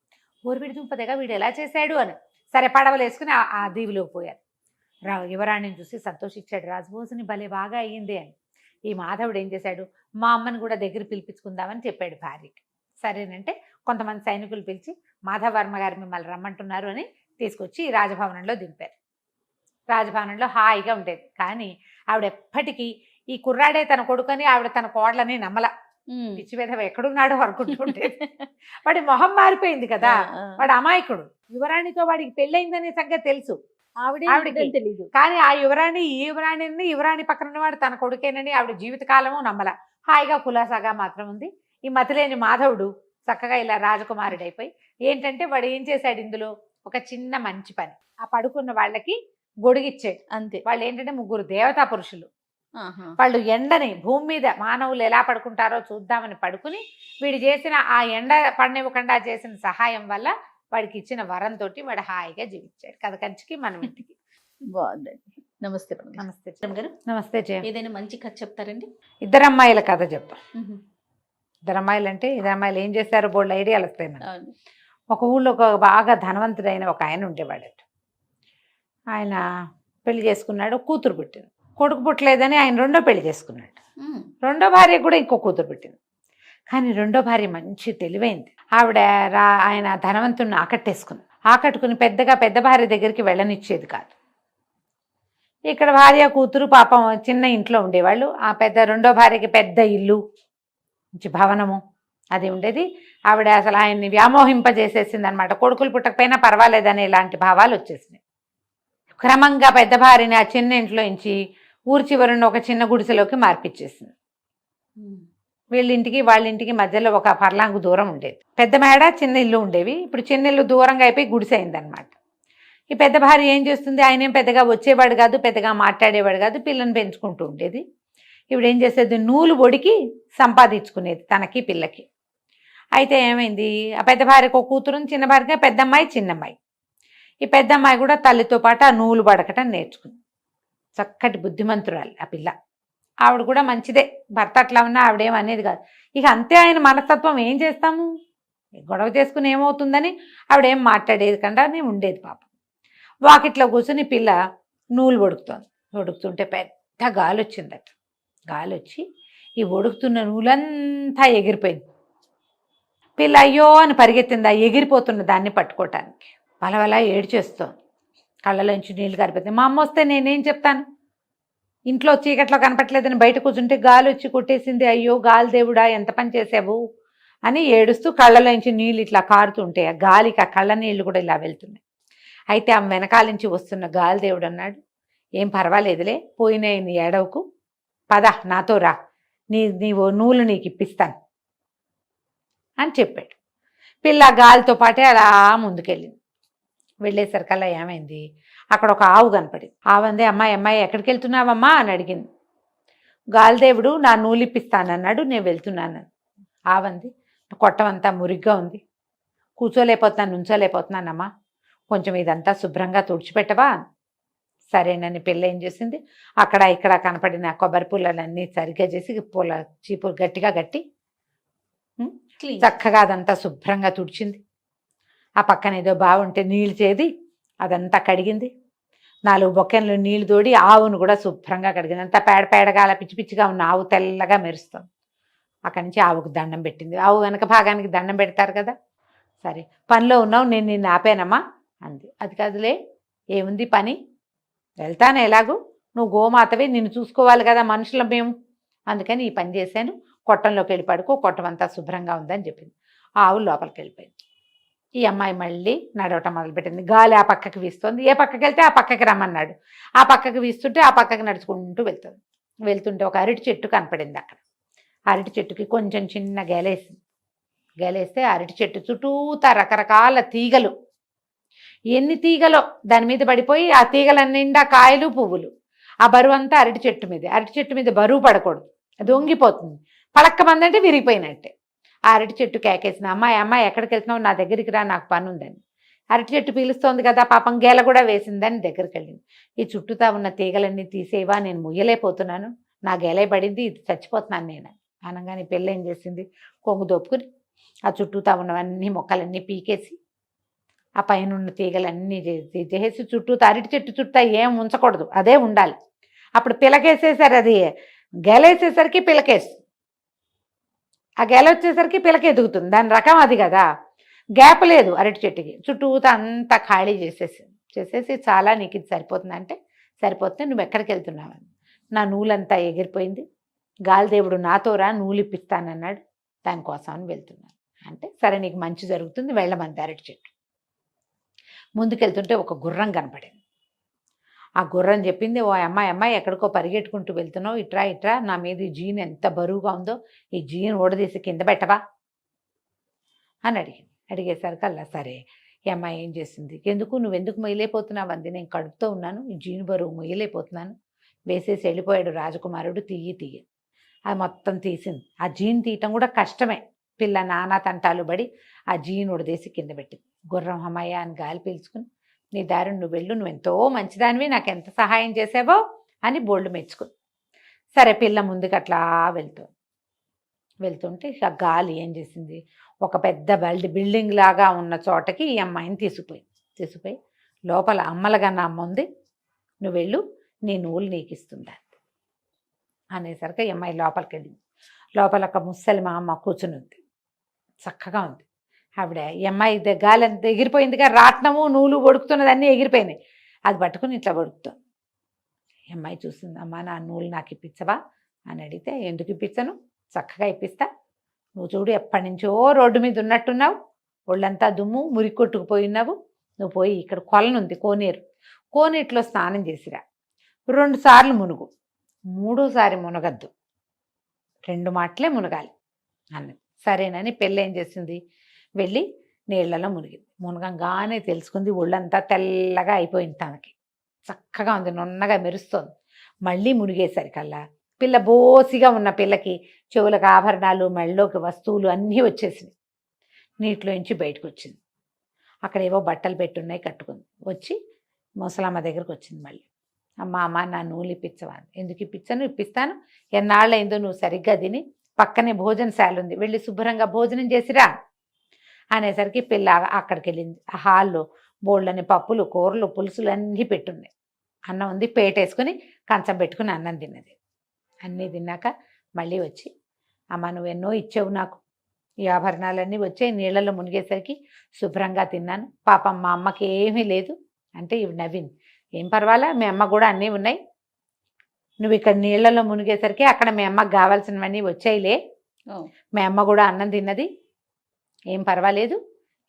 ఊరివిడి దుంపదగా వీడు ఎలా చేశాడు అని. సరే పడవలు వేసుకుని ఆ దీవిలోకి పోయారు. యువరాణిని చూసి సంతోషించాడు రాజు, భోజని భలే బాగా అయ్యింది అని. ఈ మాధవుడు ఏం చేశాడు, మా అమ్మని కూడా దగ్గర పిలిపించుకుందామని చెప్పాడు భార్యకి. సరేనంటే కొంతమంది సైనికులు పిలిచి మాధవవర్మ గారు మిమ్మల్ని రమ్మంటున్నారు అని తీసుకొచ్చి రాజభవనంలో దింపారు. రాజభవనంలో హాయిగా ఉండేది. కానీ ఆవిడ ఎప్పటికీ ఈ కుర్రాడే తన కొడుకని ఆవిడ తన కోడలని నమ్మల. పిచ్చి మీద ఎక్కడున్నాడో అనుకుంటుండేది. వాడి మొహం మారిపోయింది కదా, వాడు అమాయకుడు. యువరాణితో వాడికి పెళ్ళయిందనే సంగతి తెలుసు, ఆవిడకి తెలియదు. కానీ ఆ యువరాణి పక్కన ఉన్నవాడు తన కొడుకేనని ఆవిడ జీవితకాలము నమ్మల. హాయిగా కులాసాగా మాత్రం ఉంది. ఈ మతిలేని మాధవుడు చక్కగా ఇలా రాజకుమారుడైపోయి ఏంటంటే వాడు ఏం చేశాడు, ఇందులో ఒక చిన్న మంచి పని, ఆ పడుకున్న వాళ్ళకి గొడుగిచ్చాడు అంతే. వాళ్ళు ఏంటంటే 3 దేవతా పురుషులు. వాళ్ళు ఎండని భూమి మీద మానవులు ఎలా పడుకుంటారో చూద్దామని పడుకుని వీడు చేసిన ఆ ఎండ పడనివ్వకుండా చేసిన సహాయం వల్ల వాడికి ఇచ్చిన వరంతో వాడు హాయిగా జీవించాడు. కథ కంచికి మనం ఇంటికి. బాగుందండి. నమస్తే. నమస్తే గారు. నమస్తే. ఏదైనా మంచి కథ చెప్తారండి? 2 అమ్మాయిల కథ చెప్తాం. 2 అమ్మాయిలు అంటే 2 అమ్మాయిలు ఏం చేశారో బోల్డ్ ఐడియాలు వస్తాయి మనకి. ఒక ఊళ్ళో ఒక బాగా ధనవంతుడైన ఒక ఆయన ఉండేవాడట. ఆయన పెళ్లి చేసుకున్నాడు, కూతురు పుట్టింది. కొడుకు పుట్టలేదని ఆయన రెండో పెళ్లి చేసుకున్నాడు. రెండో భార్య కూడా ఇంకో కూతురు పుట్టింది. కానీ రెండో భార్య మంచి తెలివైంది. ఆవిడ ఆయన ధనవంతుడిని ఆకట్టేసుకుంది. ఆకట్టుకుని పెద్ద భార్య దగ్గరికి వెళ్ళనిచ్చేది కాదు. ఇక్కడ భార్య కూతురు పాపం చిన్న ఇంట్లో ఉండేవాళ్ళు. ఆ రెండో భార్యకి పెద్ద ఇల్లు, మంచి భవనము అది ఉండేది. ఆవిడ అసలు ఆయన్ని వ్యామోహింపజేసేసింది అనమాట. కొడుకులు పుట్టకపోయినా పర్వాలేదనే ఇలాంటి భావాలు వచ్చేసినాయి. క్రమంగా పెద్ద భార్యని ఆ చిన్న ఇంట్లో నుంచి ఊరి చివరన ఒక చిన్న గుడిసెలోకి మార్పిచ్చేసింది. వీళ్ళింటికి వాళ్ళింటికి మధ్యలో ఒక పర్లాంగు దూరం ఉండేది. పెద్ద మేడ చిన్న ఇల్లు ఉండేవి. ఇప్పుడు చిన్న ఇల్లు దూరంగా అయిపోయి గుడిసె అయిందనమాట. ఈ పెద్ద భార్య ఏం చేస్తుంది, ఆయన ఏం పెద్దగా వచ్చేవాడు కాదు, పెద్దగా మాట్లాడేవాడు కాదు, పిల్లని పెంచుకుంటూ ఉండేది. ఇప్పుడు ఏం చేసేది, నూలు ఒడికి సంపాదించుకునేది తనకి పిల్లకి. అయితే ఏమైంది, ఆ పెద్ద భార్యకు ఒక కూతురు, చిన్న భార్యకి పెద్దమ్మాయి చిన్నమ్మాయి. ఈ పెద్దమ్మాయి కూడా తల్లితో పాటు ఆ నూలు బడకటం నేర్చుకుంది. చక్కటి బుద్ధిమంతురాలు ఆ పిల్ల. ఆవిడ కూడా మంచిదే, భర్త అట్లా ఉన్నా ఆవిడేం అనేది కాదు. ఇక అంతే ఆయన మనస్తత్వం, ఏం చేస్తాము, గొడవ చేసుకుని ఏమవుతుందని ఆవిడేం మాట్లాడేది కంటే ఉండేది. పాపం వాకిట్లో కూర్చుని పిల్ల నూలు ఒడుకుతుంటే పెద్ద గాలి వచ్చిందట. గాలి వచ్చి ఈ ఒడుకుతున్న నూలంతా ఎగిరిపోయింది. పిల్ల అయ్యో అని పరిగెత్తింది ఆ ఎగిరిపోతున్న దాన్ని పట్టుకోవటానికి. వలవలా ఏడ్చేస్తోంది, కళ్ళలోంచి నీళ్ళు గారిపోతుంది. మా అమ్మ వస్తే నేనేం చెప్తాను, ఇంట్లో చీకట్లో కనపట్లేదని బయట కూర్చుంటే గాలి వచ్చి కొట్టేసింది, అయ్యో గాలి దేవుడా ఎంత పని చేసావు అని ఏడుస్తూ కళ్ళలోంచి నీళ్ళు ఇట్లా కారుతుంటే ఆ గాలికి ఆ కళ్ళ నీళ్ళు కూడా ఇలా వెళ్తున్నాయి. అయితే ఆమె వెనకాల నుంచి వస్తున్న గాలి దేవుడు అన్నాడు, ఏం పర్వాలేదులే, పోయినాయి నీ ఏడవకు, పద నాతో రా, నీవు నూలు నీకు ఇప్పిస్తాను అని చెప్పాడు. పిల్ల గాలితో పాటే అలా ముందుకెళ్ళింది. వెళ్ళేసరికల్లా ఏమైంది, అక్కడ ఒక ఆవు కనపడింది. ఆవంది, అమ్మాయి ఎక్కడికి వెళ్తున్నావమ్మా అని అడిగింది. గాలిదేవుడు నా నూలు ఇప్పిస్తానన్నాడు, నేను వెళ్తున్నాను. ఆవంది, కొట్టమంతా మురిగ్గా ఉంది, కూర్చోలేకపోతున్నాను, నుంచోలేకపోతున్నానమ్మా, కొంచెం ఇదంతా శుభ్రంగా తుడిచిపెట్టవా. సరేనని పిల్ల ఏం చేసింది, అక్కడ ఇక్కడ కనపడిన కొబ్బరి పుల్లలన్నీ సరిగ్గా చేసి చీపు గట్టిగా కట్టి చక్కగా అదంతా శుభ్రంగా తుడిచింది. ఆ పక్కన ఏదో బాగుంటే నీళ్ళు చేది అదంతా కడిగింది. 4 బొక్కెన్లు నీళ్లు తోడి ఆవును కూడా శుభ్రంగా కడిగింది. అంతా పేడగా అలా పిచ్చి పిచ్చిగా ఉన్న ఆవు తెల్లగా మెరుస్తుంది. అక్కడి నుంచి ఆవుకు దండం పెట్టింది. ఆవు వెనక భాగానికి దండం పెడతారు కదా. సరే పనిలో ఉన్నావు, నేను నిన్ను ఆపానమ్మా అంది. అది కాదులే, ఏముంది పని, వెళ్తాను ఎలాగూ, నువ్వు గోమాతవే, నిన్ను చూసుకోవాలి కదా మనుషులం మేము, అందుకని ఈ పని చేశాను, కొట్టంలోకి వెళ్ళి పడుకో, కొట్టమంతా శుభ్రంగా ఉందని చెప్పింది. ఆవు లోపలికి వెళ్ళిపోయింది. ఈ అమ్మాయి మళ్ళీ నడవటం మొదలుపెట్టింది. గాలి ఆ పక్కకి వీస్తుంది, ఏ పక్కకి వెళ్తే ఆ పక్కకి రమ్మన్నాడు. ఆ పక్కకి వీస్తుంటే ఆ పక్కకి నడుచుకుంటూ వెళ్తుంటే ఒక అరటి చెట్టు కనపడింది. అక్కడ అరటి చెట్టుకి కొంచెం చిన్న గేలేస్తే అరటి చెట్టు చుట్టూతా రకరకాల తీగలు, ఎన్ని తీగలో దాని మీద పడిపోయి ఆ తీగలన్నిండా కాయలు పువ్వులు. ఆ బరువు అంతా అరటి చెట్టు మీద బరువు పడకూడదు, అది వంగిపోతుంది. పడక్కమందంటే విరిగిపోయినట్టే. ఆ అరటి చెట్టు కేకేసిన, అమ్మాయి ఎక్కడికి వెళ్తున్నావు, నా దగ్గరికి రా, నాకు పని ఉందని. అరటి చెట్టు పీలుస్తోంది కదా, పాపం గేల కూడా వేసిందని దగ్గరికి వెళ్ళింది. ఈ చుట్టూతా ఉన్న తీగలన్నీ తీసేవా, నేను ముయ్యలేకపోతున్నాను, నా గేలే పడింది, ఇది చచ్చిపోతున్నాను నేను అనగానే పిల్ల ఏం చేసింది, కొంగు దొప్పుకుని ఆ చుట్టూతా ఉన్నవన్నీ మొక్కలన్నీ పీకేసి ఆ పైన ఉన్న తీగలన్నీ చేసి చుట్టూతా అరటి చెట్టు చుట్టూ ఏం ఉంచకూడదు, అదే ఉండాలి. అప్పుడు పిలకేసేసారు, అది గేలేసేసరికి పిలకేస్తుంది, ఆ గెల వచ్చేసరికి పిలక ఎదుగుతుంది, దాని రకం అది కదా. గ్యాప్ లేదు అరటి చెట్టుకి, చుట్టూతా అంతా ఖాళీ చేసేసి చాలా నీకు ఇది సరిపోతుందంటే సరిపోతుంది, నువ్వు ఎక్కడికి వెళ్తున్నావని. నా నూలంతా ఎగిరిపోయింది, గాలిదేవుడు నాతో రా, నూలు ఇప్పిస్తానన్నాడు, దానికోసం అని వెళ్తున్నాను అంటే, సరే నీకు మంచి జరుగుతుంది, వెళ్ళమంది. అరటి చెట్టు ముందుకెళ్తుంటే ఒక గుర్రం కనపడింది. ఆ గుర్రం చెప్పింది, ఓ అమ్మాయి ఎక్కడికో పరిగెట్టుకుంటూ వెళ్తున్నావు, ఇట్రా, నా మీద ఈ జీన్ ఎంత బరువుగా ఉందో, ఈ జీన్ ఓడదీసి కింద పెట్టవా అని అడిగేసరికల్లా సరే. ఈ అమ్మాయి ఏం చేసింది, నువ్వెందుకు మొయ్యలేకపోతున్నావు అంది. నేను కడుపుతో ఉన్నాను, ఈ జీన్ బరువు మొయ్యలేకపోతున్నాను, వేసేసి వెళ్ళిపోయాడు రాజకుమారుడు, తీయి అది మొత్తం తీసింది. ఆ జీన్ తీయటం కూడా కష్టమే, పిల్ల నానా తంటాలు పడి ఆ జీన్ ఓడదీసి కింద పెట్టింది. గుర్రం అమ్మాయి అని గాలి పీల్చుకుని, నీ దారి నువ్వు వెళ్ళు, నువ్వు ఎంతో మంచిదానివి, నాకు ఎంత సహాయం చేసావో అని బోల్డ్ మెచ్చుకుంది. సరే పిల్ల ముందుకు అట్లా వెళ్తుంటే ఇక గాలి ఏం చేసింది, ఒక పెద్ద బిల్డింగ్ లాగా ఉన్న చోటకి ఈ అమ్మాయిని తీసుకుపోయి లోపల అమ్మలగన్న అమ్మ ఉంది, నువ్వు వెళ్ళు, నీ నూలు నీకు ఇస్తుందా అనేసరికి ఈ అమ్మాయి లోపలికి వెళ్ళింది. లోపల ఒక ముసలి మా అమ్మ కూర్చుని ఉంది, చక్కగా ఉంది. ఆవిడ ఈ అమ్మాయి గాలి అంత ఎగిరిపోయిందిగా, రాట్నము నూలు ఒడుకుతున్నది అన్నీ ఎగిరిపోయినాయి. అది పట్టుకుని ఇట్లా ఒడుకుతుంది. ఈ అమ్మాయి చూసింది, అమ్మ నా నూలు నాకు ఇప్పించవా అని అడిగితే, ఎందుకు ఇప్పించను, చక్కగా ఇప్పిస్తా. నువ్వు చూడు ఎప్పటి నుంచో రోడ్డు మీద ఉన్నట్టున్నావు, ఒళ్ళంతా దుమ్ము మురికి కొట్టుకుపోయినావు. నువ్వు పోయి ఇక్కడ కొలనుంది కోనేరు, కోనేటిలో స్నానం చేసిరా, 2 సార్లు మునుగు, 3ఓసారి మునగద్దు, 2 మాటలే మునగాలి అన్నది. సరేనని పెళ్ళి ఏం చేసింది, వెళ్ళి నీళ్లలో మునిగింది. మునగంగానే తెలుసుకుంది ఒళ్ళంతా తెల్లగా అయిపోయింది, తనకి చక్కగా ఉంది, నున్నగా మెరుస్తోంది. మళ్ళీ మునిగేసరికల్లా పిల్ల బోసిగా ఉన్న పిల్లకి చెవులకు ఆభరణాలు, మెళ్ళలోకి వస్తువులు అన్నీ వచ్చేసినాయి. నీటిలోంచి బయటకు వచ్చింది. అక్కడ ఏవో బట్టలు పెట్టున్నాయి, కట్టుకుంది. వచ్చి ముసలమ్మ దగ్గరకు వచ్చింది. మళ్ళీ అమ్మ నా నూలు ఇప్పించవా, ఎందుకు ఇప్పించాను, ఇప్పిస్తాను, ఎన్నాళ్ళైందో నువ్వు సరిగ్గా తిని, పక్కనే భోజనశాల ఉంది, వెళ్ళి శుభ్రంగా భోజనం చేసిరా అనేసరికి పిల్ల అక్కడికి వెళ్ళింది. ఆ హాల్లో బోళ్ళని పప్పులు, కూరలు, పులుసులు అన్నీ పెట్టున్నాయి. అన్నం ఉంది, పేటేసుకుని కంచం పెట్టుకుని అన్నం తిన్నది. అన్నీ తిన్నాక మళ్ళీ వచ్చి, అమ్మ నువ్వు ఎన్నో ఇచ్చావు నాకు, ఈ ఆభరణాలన్నీ వచ్చాయి, నీళ్ళలో మునిగేసరికి శుభ్రంగా తిన్నాను, పాపం మా అమ్మకి ఏమీ లేదు అంటే ఇవి నవ్వింది. ఏం పర్వాలా, మీ అమ్మ కూడా అన్నీ ఉన్నాయి, నువ్వు ఇక్కడ నీళ్ళలో మునిగేసరికి అక్కడ మీ అమ్మకి కావాల్సినవన్నీ వచ్చాయిలే, మీ అమ్మ కూడా అన్నం తిన్నది, ఏం పర్వాలేదు,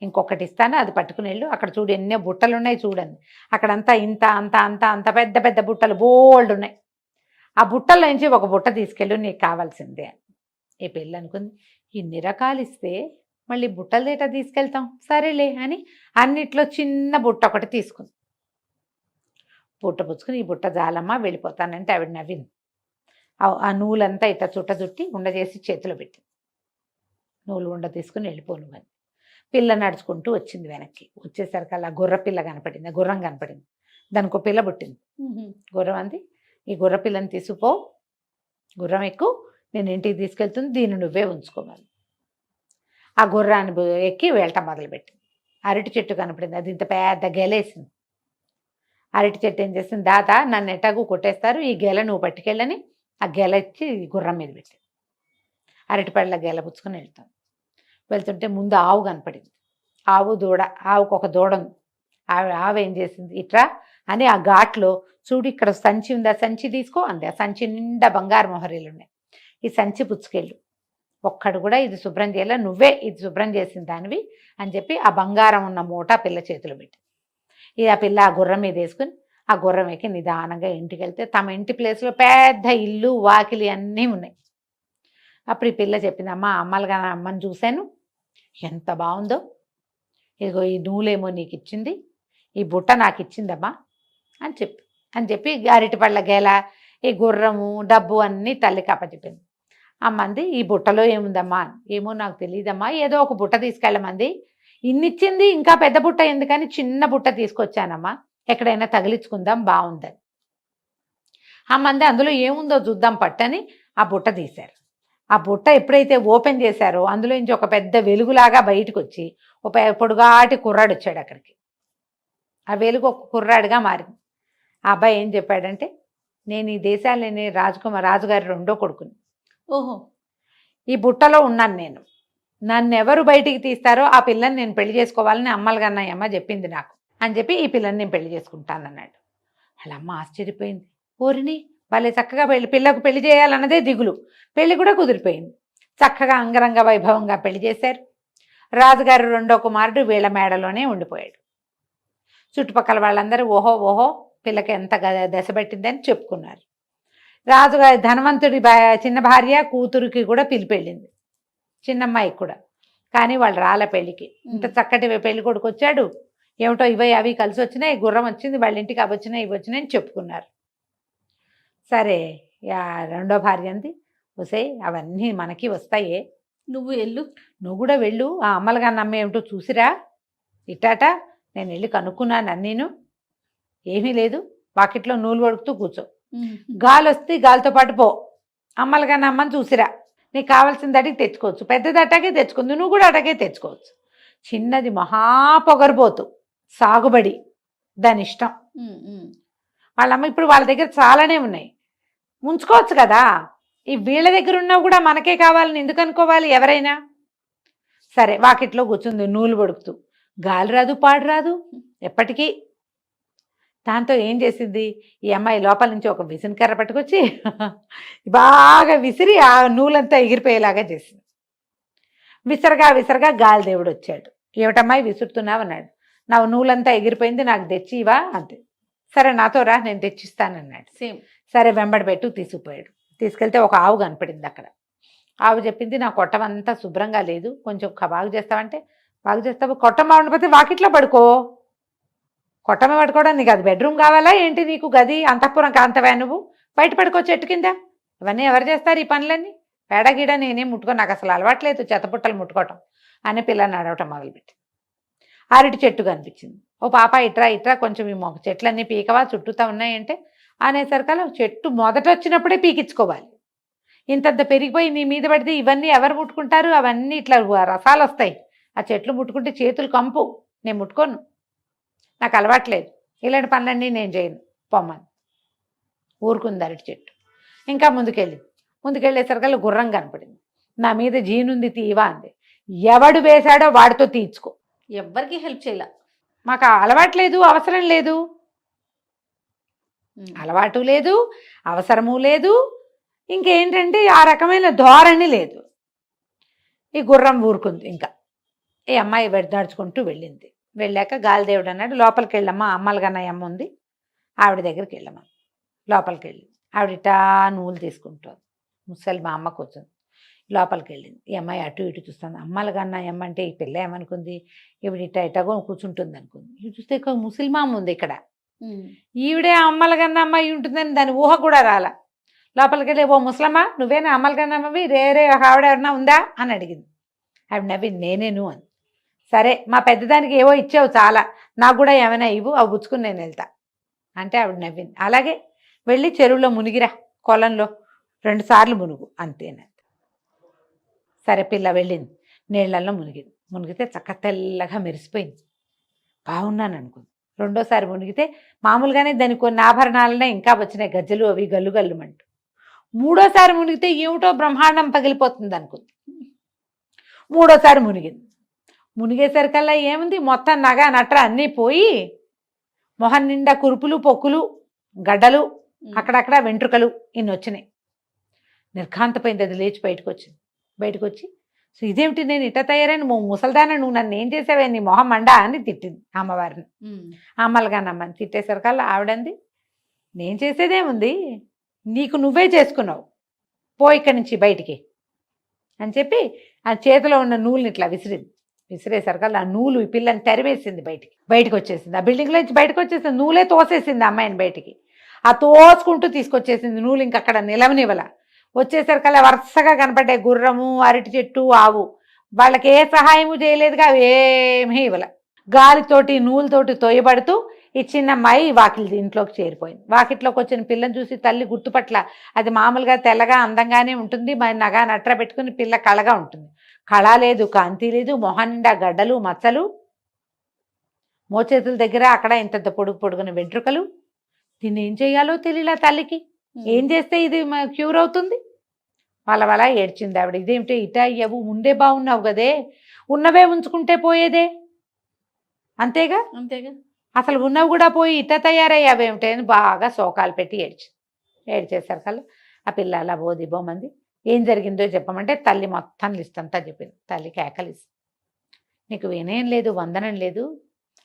ఇంకొకటి ఇస్తాను, అది పట్టుకుని వెళ్ళు, అక్కడ చూడు ఎన్నో బుట్టలు ఉన్నాయి చూడండి, అక్కడంతా ఇంత అంత అంత అంత పెద్ద పెద్ద బుట్టలు బోల్డ్ ఉన్నాయి, ఆ బుట్టల నుంచి ఒక బుట్ట తీసుకెళ్ళు, నీకు కావాల్సిందే అని. ఈ పిల్ల అనుకుంది, ఇన్ని రకాలు ఇస్తే మళ్ళీ బుట్టలు దేటా తీసుకెళ్తాం, సరేలే అని అన్నిట్లో చిన్న బుట్ట ఒకటి తీసుకుంది. బుట్ట పుచ్చుకుని, ఈ బుట్ట జాలమ్మ వెళ్ళిపోతానంటే ఆవిడ నవ్వింది. ఆ నూలంతా ఇట్లా చుట్ట చుట్టి ఉండ చేసి చేతిలో పెట్టింది. నూలు ఉండ తీసుకుని వెళ్ళిపోను అని. పిల్ల నడుచుకుంటూ వచ్చింది వెనక్కి. వచ్చేసరికి అలా గుర్ర పిల్ల కనపడింది, గుర్రం కనపడింది, దానికి ఒక పిల్ల పుట్టింది. గుర్రం అంది, ఈ గుర్ర పిల్లని తీసుకుపో, గుర్రం ఎక్కువ, నేను ఇంటికి తీసుకెళ్తుంది, దీన్ని నువ్వే ఉంచుకోవాలి. ఆ గుర్రాన్ని ఎక్కి వెళ్ళటం మొదలుపెట్టింది. అరటి చెట్టు కనపడింది, అది ఇంత పెద్ద గెలేసింది. అరటి చెట్టు ఏం చేసింది, దాత నన్ను ఎట్టాగు కొట్టేస్తారు, ఈ గెల నువ్వు పట్టుకెళ్ళని ఆ గెల ఇచ్చి గుర్రం మీద పెట్టింది. అరటి పళ్ళ గెల పుచ్చుకొని వెళ్తుంటే ముందు ఆవు కనపడింది. ఆవు దూడ, ఆవుకు ఒక దూడ ఉంది. ఆవు ఏం చేసింది, ఇట్రా అని ఆ ఘాట్లో చూడు ఇక్కడ సంచి ఉంది, ఆ సంచి తీసుకో అంది. ఆ సంచి నిండా బంగారు మొహరీలు ఉన్నాయి, ఈ సంచి పుచ్చుకెళ్ళు, ఒక్కడు కూడా ఇది శుభ్రం చేయాల, నువ్వే ఇది శుభ్రం చేసిన దానివి అని చెప్పి ఆ బంగారం ఉన్న మూట పిల్ల చేతిలో పెట్టి, ఆ పిల్ల ఆ గుర్రం మీద వేసుకుని ఆ గుర్రం ఎక్కి నిదానంగా ఇంటికి వెళ్తే తమ ఇంటి ప్లేస్లో పెద్ద ఇల్లు వాకిలి అన్నీ ఉన్నాయి. అప్పుడు ఈ పిల్ల చెప్పింది, అమ్మలుగా అమ్మని చూశాను, ఎంత బాగుందో, ఇదిగో ఈ నూలేమో నీకు ఇచ్చింది, ఈ బుట్ట నాకు ఇచ్చిందమ్మా అని చెప్పి అరటి పళ్ళ గెల, ఈ గుర్రము, డబ్బు అన్నీ తల్లికి అప్పచెప్పింది. అమ్మంది, ఈ బుట్టలో ఏముందమ్మా, ఏమో నాకు తెలియదమ్మా, ఏదో ఒక బుట్ట తీసుకెళ్ళమంది, ఇన్నిచ్చింది, ఇంకా పెద్ద బుట్ట ఎందుకని చిన్న బుట్ట తీసుకొచ్చానమ్మా, ఎక్కడైనా తగిలించుకుందాం బాగుందని. అమ్మంది, అందులో ఏముందో చూద్దాం పట్టని ఆ బుట్ట తీశారు. ఆ బుట్ట ఎప్పుడైతే ఓపెన్ చేశారో అందులో నుంచి ఒక పెద్ద వెలుగులాగా బయటకు వచ్చి ఒక పొడుగాటి కుర్రాడు వచ్చాడు అక్కడికి. ఆ వెలుగు ఒక కుర్రాడుగా మారింది. ఆ అబ్బాయి ఏం చెప్పాడంటే, నేను ఈ దేశాలని రాజుగారి 2వ కొడుకుని, ఓహో, ఈ బుట్టలో ఉన్నాను నేను, నన్ను ఎవరు బయటికి తీస్తారో ఆ పిల్లని నేను పెళ్లి చేసుకోవాలని అమ్మలుగన్నయ్యమ్మ చెప్పింది నాకు అని చెప్పి ఈ పిల్లని నేను పెళ్లి చేసుకుంటానన్నాడు. వాళ్ళ అమ్మ ఆశ్చర్యపోయింది. ఓరిని వాళ్ళే చక్కగా పిల్లకు పెళ్లి చేయాలన్నదే దిగులు, పెళ్లి కూడా కుదిరిపోయింది. చక్కగా అంగరంగ వైభవంగా పెళ్లి చేశారు. రాజుగారు 2వ కుమారుడు వీళ్ళ మేడలోనే ఉండిపోయాడు. చుట్టుపక్కల వాళ్ళందరూ ఓహో పిల్లకి ఎంత దశ పెట్టిందని చెప్పుకున్నారు. రాజుగారి ధనవంతుడి చిన్న భార్య కూతురికి కూడా పిలిపెళ్ళింది, చిన్నమ్మాయికి కూడా. కానీ వాళ్ళు రాలే పెళ్ళికి. ఇంత చక్కటి పెళ్లి కొడుకు వచ్చాడు, ఏమిటో ఇవి అవి కలిసి వచ్చినాయి, గుర్రం వచ్చింది, వాళ్ళ ఇంటికి అవి వచ్చినాయి ఇవి వచ్చినాయి అని చెప్పుకున్నారు. సరే 2వ భార్య అంది, వసే అవన్నీ మనకి వస్తాయే, నువ్వు వెళ్ళు, నువ్వు కూడా వెళ్ళు, ఆ అమ్మలుగా నమ్మ ఏమిటో చూసిరా, ఇట్టాట నేను వెళ్ళి కనుక్కున్నాను అన్నీను, ఏమీ లేదు, వాకిట్లో నూలు వడుకుతూ కూర్చో, గాలి వస్తే గాలితో పాటు పో, అమ్మలుగా నమ్మని చూసిరా, నీకు కావాల్సింది అడిగి తెచ్చుకోవచ్చు, పెద్దది అటాగే తెచ్చుకుంది, నువ్వు కూడా అటాగే తెచ్చుకోవచ్చు. చిన్నది మహాపొగరబోతు, సాగుబడి, దాని ఇష్టం. వాళ్ళమ్మ ఇప్పుడు వాళ్ళ దగ్గర చాలానే ఉన్నాయి, ఉంచుకోవచ్చు కదా. ఈ వీళ్ళ దగ్గర ఉన్నా కూడా మనకే కావాలని ఎందుకు అనుకోవాలి ఎవరైనా? సరే వాకిట్లో కూర్చుంది నూలు పడుకుతూ, గాలి రాదు పాడు రాదు ఎప్పటికీ. దాంతో ఏం చేసింది ఈ అమ్మాయి, లోపల నుంచి ఒక విసినకర్ర పట్టుకొచ్చి బాగా విసిరి ఆ నూలంతా ఎగిరిపోయేలాగా చేసింది. విసరగా గాలిదేవుడు వచ్చాడు. ఏమిటమ్మాయి విసురుతున్నావు అన్నాడు. నా నూలంతా ఎగిరిపోయింది, నాకు తెచ్చివా అంతే. సరే నాతో రా, నేను తెచ్చిస్తానన్నాడు. సరే వెంబడి పెట్టు తీసుకుపోయాడు. తీసుకెళ్తే ఒక ఆవు కనపడింది అక్కడ. ఆవు చెప్పింది నా కొట్టమంతా శుభ్రంగా లేదు, కొంచెం బాగు చేస్తావంటే బాగు చేస్తావు. కొట్టం బాగుండిపోతే వాకిట్లో పడుకో. కొట్టమే పడుకోవడం నీకు అది బెడ్రూమ్ కావాలా ఏంటి? నీకు గది అంతఃపురం కాంతవా నువ్వు? బయట పడుకో చెట్టు కింద. ఇవన్నీ ఎవరు చేస్తారు ఈ పనులన్నీ? పేడగీడ నేనేం ముట్టుకో, నాకు అసలు అలవాట్లేదు చెత్తపుట్టలు ముట్టుకోవటం అని పిల్లని అడవటం మొదలుపెట్టి. అరటి చెట్టు కనిపించింది. ఓ పాప ఇట్రా కొంచెం ఈ మొక్క చెట్లన్నీ పీకవా, చుట్టూతా ఉన్నాయంటే అనేసరికల్లా చెట్టు మొదట వచ్చినప్పుడే పీకించుకోవాలి. ఇంతంత పెరిగిపోయి నీ మీద పడితే ఇవన్నీ ఎవరు ముట్టుకుంటారు? అవన్నీ ఇట్లా రసాలు వస్తాయి. ఆ చెట్లు ముట్టుకుంటే చేతులు కంపు, నేను ముట్టుకోను, నాకు అలవాట్లేదు, ఇలాంటి పనులన్నీ నేను చేయను పొమ్మని ఊరుకుంది అరటి చెట్టు. ఇంకా ముందుకెళ్ళేసరికల్లా గుర్రం కనపడింది. నా మీద జీనుంది తీవా అంది. ఎవడు వేశాడో వాడితో తీర్చుకో. ఎవ్వరికి హెల్ప్ చేయాల, మాకు అలవాట్లేదు, అవసరం లేదు. అలవాటు లేదు, అవసరము లేదు, ఇంకేంటంటే ఆ రకమైన ధోరణి లేదు. ఈ గుర్రం ఊరుకుంది. ఇంకా ఈ అమ్మాయి నడుచుకుంటూ వెళ్ళింది. వెళ్ళాక గాలిదేవుడు అన్నాడు లోపలికి వెళ్ళమ్మా, అమ్మలగన్నయ్య అమ్మ ఉంది ఆవిడ దగ్గరికి వెళ్ళమ్మా. లోపలికి వెళ్ళింది. ఆవిడ నూలు తీసుకుంటుంది. ముసలి మా అమ్మ కూర్చుంది. లోపలికి వెళ్ళింది. ఈ అమ్మాయి అటు ఇటు చూస్తుంది. అమ్మలగన్నయ్య అమ్మ అంటే ఈ పిల్ల ఏమనుకుంది, ఈవిడ ఇటగో కూర్చుంటుంది అనుకుంది. ఇటు చూస్తే ముసలిమామ ఉంది ఇక్కడ. ఈవిడే అమ్మలగన్న అమ్మాయి ఉంటుందని దాని ఊహ కూడా రాలా. లోపలికి వెళ్ళి ఓ ముసలమ్మ నువ్వేనా అమ్మలగన్నమ్మవి, రే ఆవిడ ఎవరన్నా ఉందా అని అడిగింది. ఆవిడ నవ్వింది నేనేను అని. సరే మా పెద్దదానికి ఏవో ఇచ్చావు చాలా, నాకు కూడా ఏమైనా ఇవ్వు, అవి పుచ్చుకుని నేను వెళ్తా అంటే ఆవిడ నవ్వింది. అలాగే వెళ్ళి చెరువులో మునిగిరా, కొలంలో 2 సార్లు మునుగు అంతేనంత. సరే పిల్ల వెళ్ళింది, నీళ్ళల్లో మునిగితే చక్క తెల్లగా మెరిసిపోయింది. బాగున్నాను అనుకుంది. రెండోసారి మునిగితే మామూలుగానే దానికి కొన్ని ఆభరణాలనే ఇంకా వచ్చినాయి, గజ్జలు అవి గల్లు గల్లుమంటూ. మూడోసారి మునిగితే ఏమిటో బ్రహ్మాండం పగిలిపోతుంది అనుకుంది. మూడోసారి మునిగేసరికల్లా ఏముంది, మొత్తం నగ నట్ర అన్నీ పోయి మొహం నిండా కురుపులు, పొక్కులు, గడ్డలు, అక్కడక్కడ వెంట్రుకలు ఇన్ని వచ్చినాయి. నిర్ఘాంతపోయింది. అది లేచి బయటకు వచ్చి సో ఇదేమిటి నేను ఇట్ట తయారైన ముసల్దాన, నువ్వు నన్ను ఏం చేసావే, నీ మొహం మండా అని తిట్టింది అమ్మవారిని. అమ్మలుగానమ్మని తిట్టేసరికల్లా ఆవిడంది నేను చేసేదేముంది, నీకు నువ్వే చేసుకున్నావు, పో ఇక్కడి నుంచి బయటికి అని చెప్పి ఆ చేతిలో ఉన్న నూలుని ఇట్లా విసిరేసరికల్లా ఆ నూలు ఈ పిల్లని తెరవేసింది. బయటికి వచ్చేసింది. ఆ బిల్డింగ్లో నుంచి బయటకు వచ్చేసింది. నూలే తోసేసింది అమ్మాయిని బయటికి. ఆ తోసుకుంటూ తీసుకొచ్చేసింది. నూలు ఇంకక్కడ నిలవనివ్వల. వచ్చేసరికల్లా వరుసగా కనపడ్డే గుర్రము, అరటి చెట్టు, ఆవు. వాళ్ళకి ఏ సహాయము చేయలేదుగా, ఏమీ ఇవ్వల. గాలితోటి నూలుతోటి తోయబడుతూ ఈ చిన్న అమ్మాయి ఇంట్లోకి చేరిపోయింది. వాకిట్లోకి వచ్చిన పిల్లని చూసి తల్లి గుర్తుపట్ల. అది మామూలుగా తెల్లగా అందంగానే ఉంటుంది, మరి నగా నట్ర పెట్టుకుని పిల్ల కళగా ఉంటుంది. కళ లేదు, కాంతి లేదు, మొహం నిండా గడ్డలు మచ్చలు, మోచేతుల దగ్గర అక్కడ ఇంత పొడుగున వెంట్రుకలు. దీన్ని ఏం చేయాలో తెలియలా తల్లికి. ఏం చేస్తే ఇది క్యూర్ అవుతుంది? వాళ్ళ ఏడ్చింది ఆవిడ. ఇదేమిటి ఇట అయ్యావు, ఉండే బాగున్నావు కదే, ఉన్నవే ఉంచుకుంటే పోయేదే, అంతేగా అసలు ఉన్నవి కూడా పోయి ఇట తయారయ్యావేమిటి అని బాగా శోకాలు పెట్టి ఏడ్చేసరికల్లా ఆ పిల్ల అలా బోమంది. ఏం జరిగిందో చెప్పమంటే తల్లి మొత్తం లిస్ట్ అంతా చెప్పింది. తల్లి కేకలిసి నీకు వినయం లేదు, వందనం లేదు,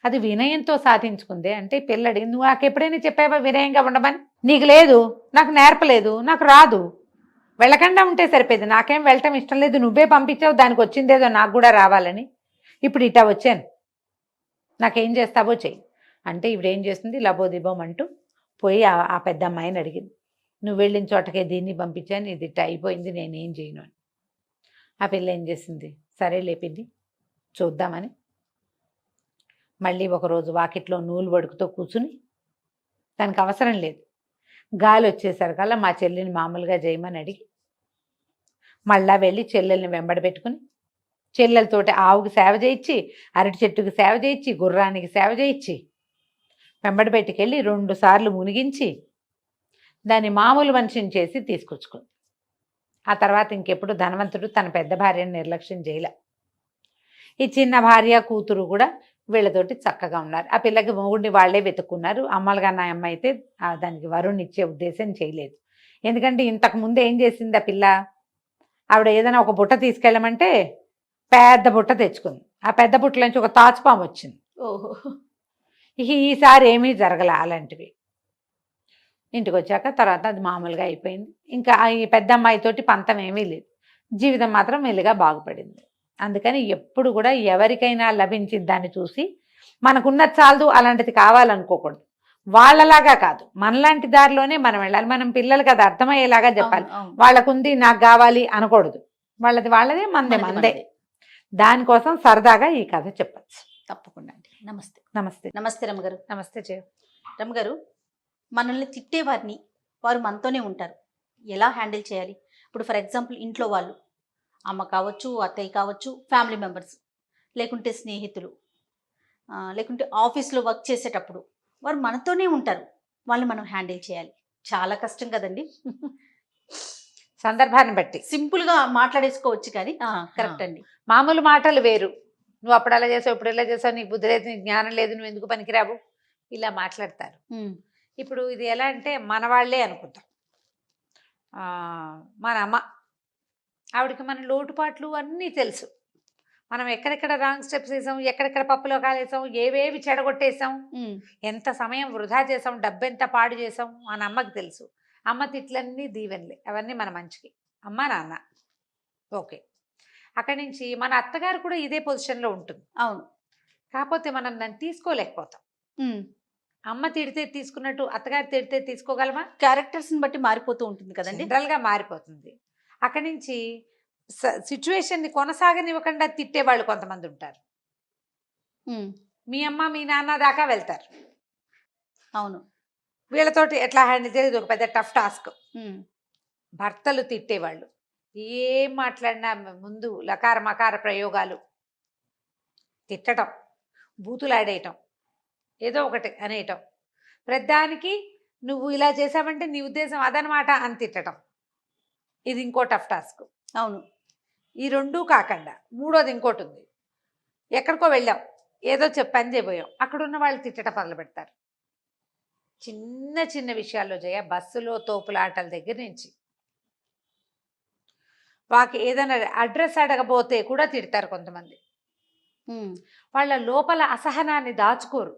అది వినయంతో సాధించుకుందే అంటే పిల్ల అడిగింది నువ్వు నాకు ఎప్పుడైనా చెప్పావా వినయంగా ఉండమని? నీకు లేదు, నాకు నేర్పలేదు, నాకు రాదు, వెళ్ళకుండా ఉంటే సరిపోయింది, నాకేం వెళ్ళటం ఇష్టం లేదు, నువ్వే పంపించావు, దానికి వచ్చిందేదో నాకు కూడా రావాలని, ఇప్పుడు ఇటా వచ్చాను, నాకేం చేస్తావో చెయ్యి అంటే ఇవిడేం చేస్తుంది, లబోదిబోం అంటూ పోయి ఆ పెద్ద అమ్మాయిని అడిగింది. నువ్వు వెళ్ళిన చోటకే దీన్ని పంపించాను, ఇది ఇట్ట అయిపోయింది, నేనేం చేయను అని. ఆ పిల్ల ఏం చేసింది, సరే లేపింది చూద్దామని మళ్ళీ ఒకరోజు వాకిట్లో నూలు వడుకుతో కూర్చుని, దానికి అవసరం లేదు, గాలి వచ్చేసరికల్లా మా చెల్లిని మామూలుగా చేయమని అడిగి మళ్ళా వెళ్ళి చెల్లెల్ని వెంబడి పెట్టుకుని చెల్లెలతోటి ఆవుకి సేవ చేయించి, అరటి చెట్టుకి సేవ చేయించి, గుర్రానికి సేవ చేయించి వెంబడి పెట్టుకెళ్ళి 2 సార్లు మునిగించి దాన్ని మామూలు మనిషిని చేసి తీసుకొచ్చుకుంది. ఆ తర్వాత ఇంకెప్పుడు ధనవంతుడు తన పెద్ద భార్యను నిర్లక్ష్యం చేయలే. ఈ చిన్న భార్య కూతురు కూడా వీళ్ళతోటి చక్కగా ఉన్నారు. ఆ పిల్లకి మొగుడిని వాళ్ళే వెతుక్కున్నారు. అమ్మలుగా నా అమ్మ అయితే దానికి వరుణ్ ఇచ్చే ఉద్దేశం చేయలేదు. ఎందుకంటే ఇంతకు ముందు ఏం చేసింది ఆ పిల్ల, ఆవిడ ఏదైనా ఒక బుట్ట తీసుకెళ్ళమంటే పెద్ద బుట్ట తెచ్చుకుంది. ఆ పెద్ద బుట్టలోంచి ఒక తాచుపాము వచ్చింది. ఓహో. ఈసారి ఏమీ జరగల అలాంటివి. ఇంటికి వచ్చాక తర్వాత అది మామూలుగా అయిపోయింది. ఇంకా ఈ పెద్ద అమ్మాయితోటి పంతం ఏమీ లేదు. జీవితం మాత్రం మెల్లిగా బాగుపడింది. అందుకని ఎప్పుడు కూడా ఎవరికైనా లభించిన దాన్ని చూసి మనకున్నది చాలదు అలాంటిది కావాలనుకోకూడదు. వాళ్ళలాగా కాదు, మనలాంటి దారిలోనే మనం వెళ్ళాలి. మనం పిల్లలకి అది అర్థమయ్యేలాగా చెప్పాలి. వాళ్ళకుంది నాకు కావాలి అనకూడదు. వాళ్ళది వాళ్ళదే, మనదే మనదే. దానికోసం సరదాగా ఈ కథ చెప్పచ్చు. తప్పకుండా అండి. నమస్తే. నమస్తే. నమస్తే రమ్మగారు. నమస్తే జయ. రమ్మగారు, మనల్ని తిట్టేవారిని వారు మనతోనే ఉంటారు, ఎలా హ్యాండిల్ చేయాలి? ఇప్పుడు ఫర్ ఎగ్జాంపుల్ ఇంట్లో వాళ్ళు, అమ్మ కావచ్చు, అత్తయ్య కావచ్చు, ఫ్యామిలీ మెంబర్స్, లేకుంటే స్నేహితులు, లేకుంటే ఆఫీస్లో వర్క్ చేసేటప్పుడు వారు మనతోనే ఉంటారు, వాళ్ళని మనం హ్యాండిల్ చేయాలి. చాలా కష్టం కదండి. సందర్భాన్ని బట్టి సింపుల్గా మాట్లాడేసుకోవచ్చు కానీ కరెక్ట్ అండి. మామూలు మాటలు వేరు. నువ్వు అప్పుడు అలా చేసావు, ఇప్పుడు ఇలా చేసావు, నీకు బుద్ధి లేదు, నీకు జ్ఞానం లేదు, నువ్వు ఎందుకు పనికిరావు, ఇలా మాట్లాడతారు. ఇప్పుడు ఇది ఎలా అంటే మన వాళ్ళే అనుకుంటాం. మన అమ్మ, ఆవిడకి మన లోటుపాట్లు అన్నీ తెలుసు. మనం ఎక్కడెక్కడ రాంగ్ స్టెప్స్ వేసాం, ఎక్కడెక్కడ పప్పులో కాలేసాం, ఏవేవి చెడగొట్టేసాం, ఎంత సమయం వృధా చేసాం, డబ్బు ఎంత పాడు చేసాం మన అమ్మకి తెలుసు. అమ్మ తిట్లన్నీ దీవెనలే, అవన్నీ మన మంచికి. అమ్మ నాన్న ఓకే. అక్కడి నుంచి మన అత్తగారు కూడా ఇదే పొజిషన్లో ఉంటుంది. అవును. కాకపోతే మనం దాన్ని తీసుకోలేకపోతాం. అమ్మ తిడితే తీసుకున్నట్టు అత్తగారు తిడితే తీసుకోగలమా? క్యారెక్టర్స్ని బట్టి మారిపోతూ ఉంటుంది కదండి. జనరల్గా మారిపోతుంది. అక్కడి నుంచి సిచ్యువేషన్ని కొనసాగనివ్వకుండా తిట్టేవాళ్ళు కొంతమంది ఉంటారు. మీ అమ్మ మీ నాన్న దాకా వెళ్తారు. అవును. వీళ్ళతోటి ఎట్లా హ్యాండిల్ చేసేది ఒక పెద్ద టఫ్ టాస్క్. భర్తలు తిట్టేవాళ్ళు ఏం మాట్లాడినా ముందు లకార మకార ప్రయోగాలు, తిట్టడం, బూతులాడేయటం, ఏదో ఒకటి అనేయటం, ప్రతిదానికి నువ్వు ఇలా చేసావంటే నీ ఉద్దేశం అదనమాట అని తిట్టడం. ఇది ఇంకో టఫ్ టాస్క్. అవును. ఈ రెండూ కాకుండా మూడోది ఇంకోటి ఉంది. ఎక్కడికో వెళ్ళాం, ఏదో పని చేయబోయాం, అక్కడున్న వాళ్ళు తిట్టడం మొదలు పెడతారు. చిన్న చిన్న విషయాల్లో జయ, బస్సులో తోపులాటల దగ్గర నుంచి వాకి ఏదైనా అడ్రస్ అడగబోతే కూడా తిడతారు కొంతమంది. వాళ్ళ లోపల అసహనాన్ని దాచుకోరు.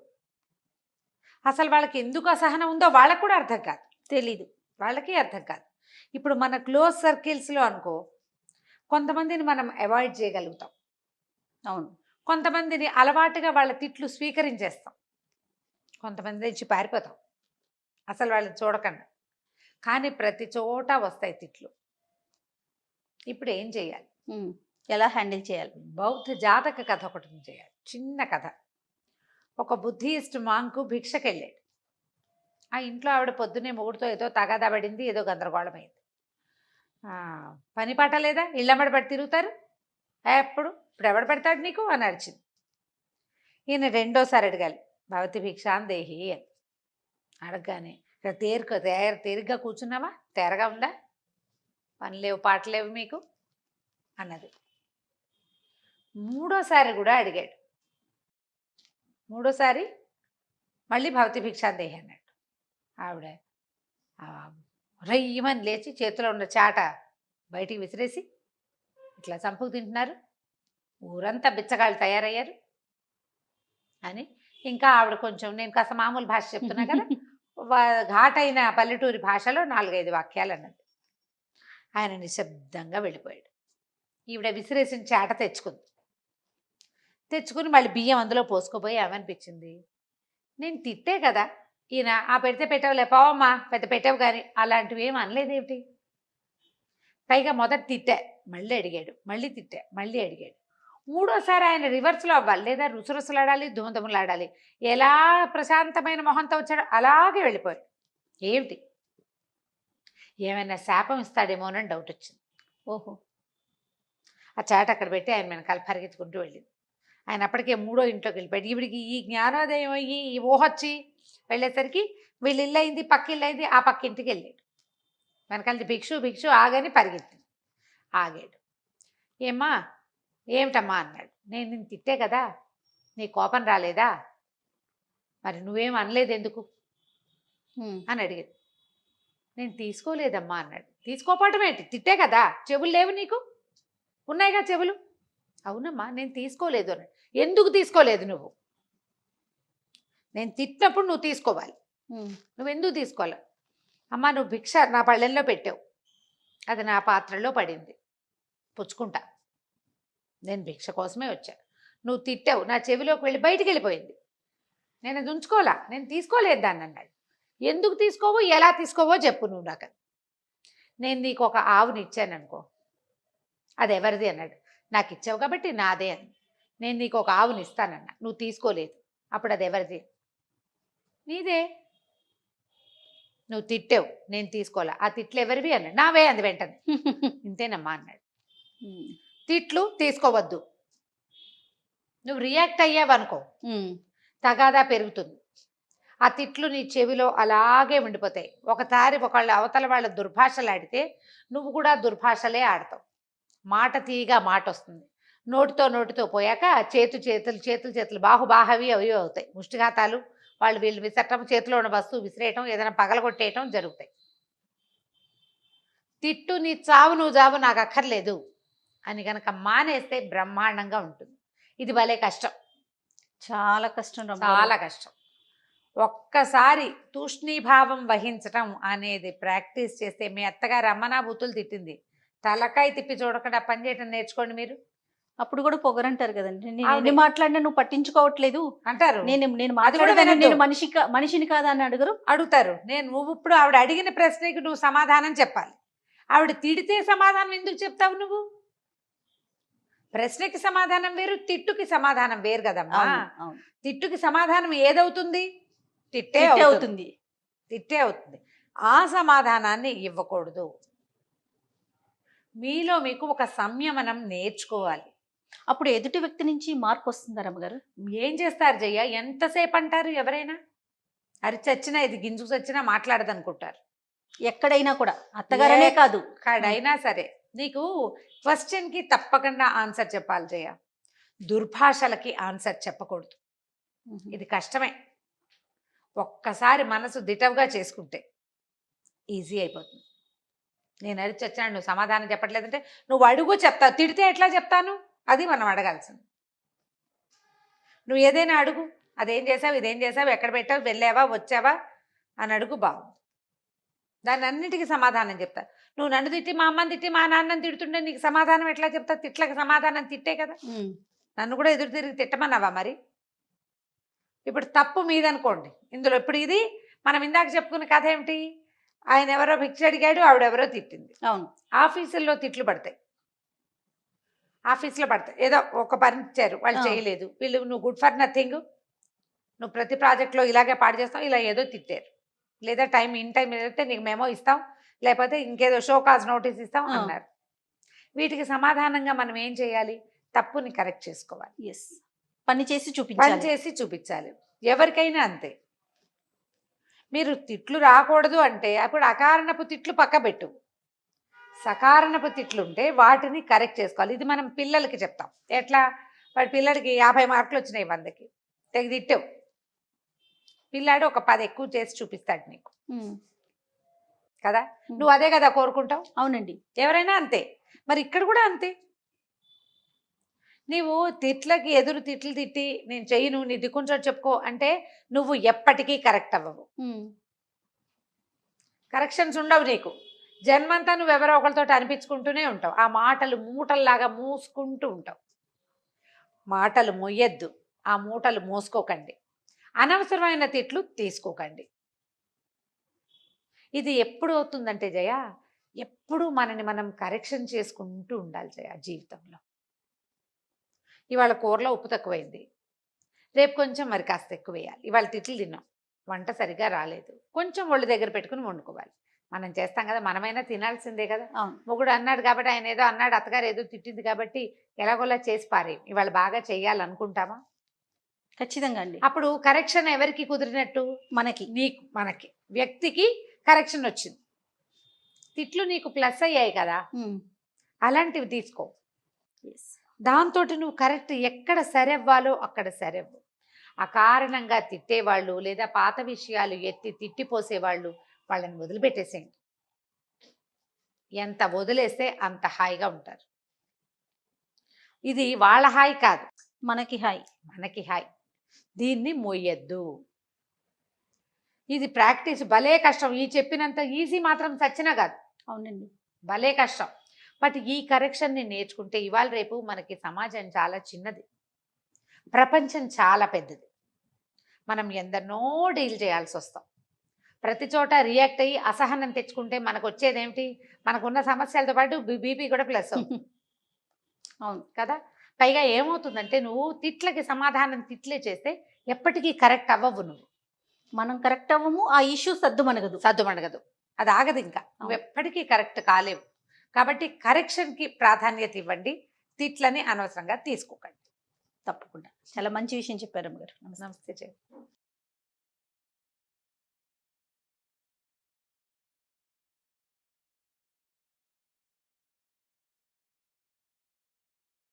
అసలు వాళ్ళకి ఎందుకు అసహనం ఉందో వాళ్ళకు కూడా అర్థం కాదు, తెలీదు, వాళ్ళకి అర్థం కాదు. ఇప్పుడు మన క్లోజ్ సర్కిల్స్లో అనుకో, కొంతమందిని మనం అవాయిడ్ చేయగలుగుతాం. అవును. కొంతమందిని అలవాటుగా వాళ్ళ తిట్లు స్వీకరించేస్తాం, కొంతమంది నుంచి పారిపోతాం అసలు వాళ్ళని చూడకుండా. కానీ ప్రతి చోట వస్తాయి తిట్లు. ఇప్పుడు ఏం చేయాలి, ఎలా హ్యాండిల్ చేయాలి? బౌద్ధ జాతక కథ ఒకటి చేయాలి. చిన్న కథ. ఒక బుద్ధిస్ట్ మాంకు భిక్షకెళ్ళాడు. ఆ ఇంట్లో ఆవిడ పొద్దునే మొగుడుతో ఏదో తగాదా పడింది, ఏదో గందరగోళమైంది. పని పాట లేదా, ఇళ్ళమ్మడి పడి తిరుగుతారు ఎప్పుడు, ఇప్పుడు ఎవడు పెడతాడు నీకు అని అరిచింది. ఈయన రెండోసారి అడగాలి, భవతి భిక్షాన్ దేహి అని. అడగగానే తేలిగ్గా కూర్చున్నావా, తేరగా ఉందా, పని లేవు పాట లేవు మీకు అన్నది. మూడోసారి కూడా అడిగాడు. మూడోసారి మళ్ళీ భవతి భిక్షాన్ దేహి అన్నాడు. ఆవిడ రయ్యమని లేచి చేతిలో ఉన్న చాట బయటికి విసిరేసి, ఇట్లా చంపుకు తింటున్నారు, ఊరంతా బిచ్చగాళ్ళు తయారయ్యారు అని. ఇంకా ఆవిడ కొంచెం, నేను కాస్త మామూలు భాష చెప్తున్నా కదా, ఘాటైన పల్లెటూరి భాషలో 4-5 వాక్యాలు అన్నది. ఆయన నిశ్శబ్దంగా వెళ్ళిపోయాడు. ఈవిడ విసిరేసిన చాట తెచ్చుకుని మళ్ళీ బియ్యం అందులో పోసుకోపోయి ఏమనిపించింది, నేను తిట్టే కదా ఈయన, పెడితే పెట్టవులే పోవమ్మా, పెద్ద పెట్టావు కానీ, అలాంటివి ఏమి అనలేదేమిటి. పైగా మొదట తిట్టా, మళ్ళీ అడిగాడు, మళ్ళీ తిట్టా, మళ్ళీ అడిగాడు. మూడోసారి ఆయన రివర్స్లో అవ్వాలి, లేదా రుసరుసలాడాలి, దుమదుమలాడాలి. ఎలా ప్రశాంతమైన మొహంతో వచ్చాడో అలాగే వెళ్ళిపోయాడు. ఏమిటి, ఏమైనా శాపం ఇస్తాడేమోనని డౌట్ వచ్చింది. ఓహో. ఆ చాట అక్కడ పెట్టి ఆయన వెనకాల పరిగెత్తుకుంటూ వెళ్ళింది. ఆయన అప్పటికే మూడో ఇంట్లోకి వెళ్ళిపోయాడు. ఈవిడికి ఈ జ్ఞానోదయం అయ్యి ఈ ఊహొచ్చి వెళ్ళేసరికి వీళ్ళ ఇల్లు అయింది, పక్క ఇల్లు అయింది, ఆ పక్క ఇంటికి వెళ్ళాడు. వెనకాల భిక్షు ఆగని పరిగెత్తింది. ఆగాడు. ఏమ్మా ఏమిటమ్మా అన్నాడు. నేను నిన్ను తిట్టే కదా, నీ కోపం రాలేదా, మరి నువ్వేం అనలేదు ఎందుకు అని అడిగింది. నేను తీసుకోలేదమ్మా అన్నాడు. తీసుకోపోవటం ఏంటి, తిట్టే కదా, చెవులు లేవు నీకు, ఉన్నాయిగా చెవులు. అవునమ్మా నేను తీసుకోలేదు అన్నాడు. ఎందుకు తీసుకోలేదు నువ్వు, నేను తిట్టినప్పుడు నువ్వు తీసుకోవాలి, నువ్వెందుకు తీసుకోవాలి. అమ్మా నువ్వు భిక్ష నా పళ్ళెంలో పెట్టావు, అది నా పాత్రలో పడింది, పుచ్చుకుంటా, నేను భిక్ష కోసమే వచ్చా, నువ్వు తిట్టావు, నా చెవిలోకి వెళ్ళి బయటికి వెళ్ళిపోయింది, నేను అది ఉంచుకోవాలా, నేను తీసుకోలేదు దాన్ని అన్నాడు. ఎందుకు తీసుకోవో ఎలా తీసుకోవో చెప్పు నువ్వు నాకు. నేను నీకు ఒక ఆవుని ఇచ్చాను అనుకో, అది ఎవరిది అన్నాడు. నాకు ఇచ్చావు కాబట్టి నాదే అని. నేను నీకు ఒక ఆవుని ఇస్తానన్నా, నువ్వు తీసుకోలేదు, అప్పుడు అది ఎవరిది, నీదే, నువ్వు తిట్టావు, నేను తీసుకోవాలా, ఆ తిట్లు ఎవరివి అన్నాడు. నావే అంది వెంటనే. ఇంతేనమ్మా అన్నాడు. తిట్లు తీసుకోవద్దు, నువ్వు రియాక్ట్ అయ్యావనుకో తగాదా పెరుగుతుంది, ఆ తిట్లు నీ చెవిలో అలాగే ఉండిపోతాయి. ఒకసారి ఒకళ్ళు అవతల వాళ్ళ దుర్భాషలు ఆడితే నువ్వు కూడా దుర్భాషలే ఆడతావు. మాట తీయగా మాట వస్తుంది, నోటితో పోయాక చేతులు బాహుబాహవి అవి అవుతాయి, ముష్టిఘాతాలు, వాళ్ళు వీళ్ళు విసరటం, చేతిలో ఉన్న వస్తువు విసిరేయటం, ఏదైనా పగలగొట్టేయటం జరుగుతాయి. తిట్టు నీ చావు నువ్వు చావు నాకు అక్కర్లేదు అని కనుక మానేస్తే బ్రహ్మాండంగా ఉంటుంది. ఇది భలే కష్టం, చాలా కష్టం, చాలా కష్టం. ఒక్కసారి తూష్ణీభావం వహించటం అనేది ప్రాక్టీస్ చేస్తే, మీ అత్తగారు అమ్మనాభూతులు తిట్టింది, తలకాయ తిప్పి చూడకుండా పని చేయటం నేర్చుకోండి మీరు. అప్పుడు కూడా పొగరంటారు కదండి, నేను ఎన్ని మాట్లాడినా నువ్వు పట్టించుకోవట్లేదు అంటారు. నేను మాట్లాడేదాన్ని, నేను మనిషిని కాదా అని అడుగుతారు. నువ్వు ఇప్పుడు ఆవిడ అడిగిన ప్రశ్నకి నువ్వు సమాధానం చెప్పాలి. ఆవిడ తిడితే సమాధానం ఎందుకు చెప్తావు నువ్వు? ప్రశ్నకి సమాధానం వేరు, తిట్టుకి సమాధానం వేరు కదమ్మా. తిట్టుకి సమాధానం ఏదవుతుంది, తిట్టే అవుతుంది. ఆ సమాధానాన్ని ఇవ్వకూడదు. మీలో మీకు ఒక సంయమనం నేర్చుకోవాలి. అప్పుడు ఎదుటి వ్యక్తి నుంచి మార్పు వస్తుందా రమ్మగారు? ఏం చేస్తారు జయ్య, ఎంతసేపు అంటారు ఎవరైనా, అరి చచ్చినా ఇది గింజు చచ్చినా మాట్లాడదనుకుంటారు. ఎక్కడైనా కూడా, అత్తగారనే కాదు, ఎక్కడైనా సరే నీకు క్వశ్చన్కి తప్పకుండా ఆన్సర్ చెప్పాలి జయ, దుర్భాషలకి ఆన్సర్ చెప్పకూడదు. ఇది కష్టమే. ఒక్కసారి మనసు దిటవుగా చేసుకుంటే ఈజీ అయిపోతుంది. నేను అరిచి వచ్చాను, నువ్వు సమాధానం చెప్పట్లేదంటే నువ్వు అడుగు చెప్తావు, తిడితే ఎట్లా చెప్తాను, అది మనం అడగాల్సింది. నువ్వు ఏదైనా అడుగు, అదేం చేసావు, ఇదేం చేసావు, ఎక్కడ పెట్టావు, వెళ్ళావా వచ్చావా అని అడుగు, బాగుంది. దాన్ని అన్నిటికీ సమాధానం చెప్తా. నువ్వు నన్ను తిట్టి, మా అమ్మని తిట్టి, మా నాన్నని తిడుతుంటే నీకు సమాధానం ఎట్లా చెప్తా? తిట్లకి సమాధానం తిట్టే కదా. నన్ను కూడా ఎదురు తిరిగి తిట్టమన్నావా మరి? ఇప్పుడు తప్పు మీదనుకోండి ఇందులో. ఇప్పుడు ఇది మనం ఇందాక చెప్పుకున్న కథ ఏమిటి, ఆయన ఎవరో భిక్ష అడిగాడు, ఆవిడెవరో తిట్టింది. అవును, ఆఫీసుల్లో తిట్లు పడతాయి, ఆఫీస్లో పడతాయి. ఏదో ఒక పని ఇచ్చారు, వాళ్ళు చేయలేదు, వీళ్ళు నువ్వు గుడ్ ఫర్ నథింగ్, నువ్వు ప్రతి ప్రాజెక్ట్లో ఇలాగే పాడు చేస్తావు, ఇలా ఏదో తిట్టారు. లేదా ఇన్ టైం ఏదైతే నీకు మెమో ఇస్తాం, లేకపోతే ఇంకేదో షో కాజ్ నోటీస్ ఇస్తాం అన్నారు. వీటికి సమాధానంగా మనం ఏం చేయాలి? తప్పుని కరెక్ట్ చేసుకోవాలి. ఎస్, పని చేసి చూపించాలి. ఎవరికైనా అంతే. మీరు తిట్లు రాకూడదు అంటే అప్పుడు అకారణపు తిట్లు పక్క పెట్టు, సకారణపు తిట్లు ఉంటే వాటిని కరెక్ట్ చేసుకోవాలి. ఇది మనం పిల్లలకి చెప్తాం. ఎట్లా? వాడి పిల్లడికి 50 మార్కులు వచ్చినాయి 100కి, తెగ తిట్టావు, పిల్లాడు ఒక 10 ఎక్కువ చేసి చూపిస్తాడు నీకు కదా, నువ్వు అదే కదా కోరుకుంటావు. అవునండి, ఎవరైనా అంతే. మరి ఇక్కడ కూడా అంతే. నీవు తిట్లకి ఎదురు తిట్లు తిట్టి నేను చెయ్యను, నీ దిక్కుంచో చెప్పుకో అంటే నువ్వు ఎప్పటికీ కరెక్ట్ అవ్వవు. కరెక్షన్స్ ఉండవు నీకు. జన్మంతా నువ్వు ఎవరో ఒకరితో అనిపించుకుంటూనే ఉంటావు. ఆ మాటలు మూటల్లాగా మూసుకుంటూ ఉంటావు. మాటలు మొయ్యద్దు, ఆ మూటలు మోసుకోకండి, అనవసరమైన తిట్లు తీసుకోకండి. ఇది ఎప్పుడు అవుతుందంటే జయ, ఎప్పుడు మనని మనం కరెక్షన్ చేసుకుంటూ ఉండాలి జయ జీవితంలో. ఇవాళ కూరలో ఉప్పు తక్కువైంది, రేపు కొంచెం మరి కాస్త ఎక్కువ వేయాలి. ఇవాళ తిట్లు తిన్నాం, వంట సరిగా రాలేదు, కొంచెం ఒళ్ళు దగ్గర పెట్టుకుని వండుకోవాలి. మనం చేస్తాం కదా, మనమైనా తినాల్సిందే కదా. మొగుడు అన్నాడు కాబట్టి, ఆయన ఏదో అన్నాడు, అత్తగారు ఏదో తిట్టింది కాబట్టి ఎలాగోలా చేసి పారేయం. ఇవాళ బాగా చేయాలనుకుంటామా? ఖచ్చితంగా అండి. అప్పుడు కరెక్షన్ ఎవరికి కుదిరినట్టు? మనకి నీకు, మనకి, వ్యక్తికి కరెక్షన్ వచ్చింది. తిట్లు నీకు ప్లస్ అయ్యాయి కదా, అలాంటివి తీసుకో. దాంతో నువ్వు కరెక్ట్ ఎక్కడ సరవ్వాలో అక్కడ సరవ్వు. అకారణంగా తిట్టేవాళ్ళు లేదా పాత విషయాలు ఎత్తి తిట్టిపోసేవాళ్ళు, వాళ్ళని వదిలిపెట్టేసేయండి. ఎంత వదిలేస్తే అంత హాయిగా ఉంటారు. ఇది వాళ్ళ హాయి కాదు, మనకి హాయ్. మనకి హాయి. దీన్ని మొయ్యద్దు. ఇది ప్రాక్టీస్ భలే కష్టం. ఈ చెప్పినంత ఈజీ మాత్రం సచ్చినా కాదు. అవునండి. భలే కష్టం. బట్ ఈ కరెక్షన్ని నేర్చుకుంటే ఇవాళ రేపు మనకి సమాజం చాలా చిన్నది, ప్రపంచం చాలా పెద్దది. మనం ఎందరినో డీల్ చేయాల్సి వస్తాం. ప్రతి చోట రియాక్ట్ అయ్యి అసహనం తెచ్చుకుంటే మనకు వచ్చేది ఏమిటి? మనకున్న సమస్యలతో పాటు బీపీ కూడా ప్లస్ అవుతుంది. అవును కదా. పైగా ఏమవుతుందంటే నువ్వు తిట్లకి సమాధానం తిట్లే చేస్తే ఎప్పటికీ కరెక్ట్ అవ్వవు. మనం కరెక్ట్ అవ్వము, ఆ ఇష్యూ సద్దుమణగదు. సద్దుమణగదు, అది ఆగదు. ఇంకా నువ్వు ఎప్పటికీ కరెక్ట్ కాలేవు. కాబట్టి కరెక్షన్కి ప్రాధాన్యత ఇవ్వండి, తిట్లని అనవసరంగా తీసుకోకండి. తప్పకుండా చాలా మంచి విషయం చెప్పారు అమ్మగారు. నమస్తే.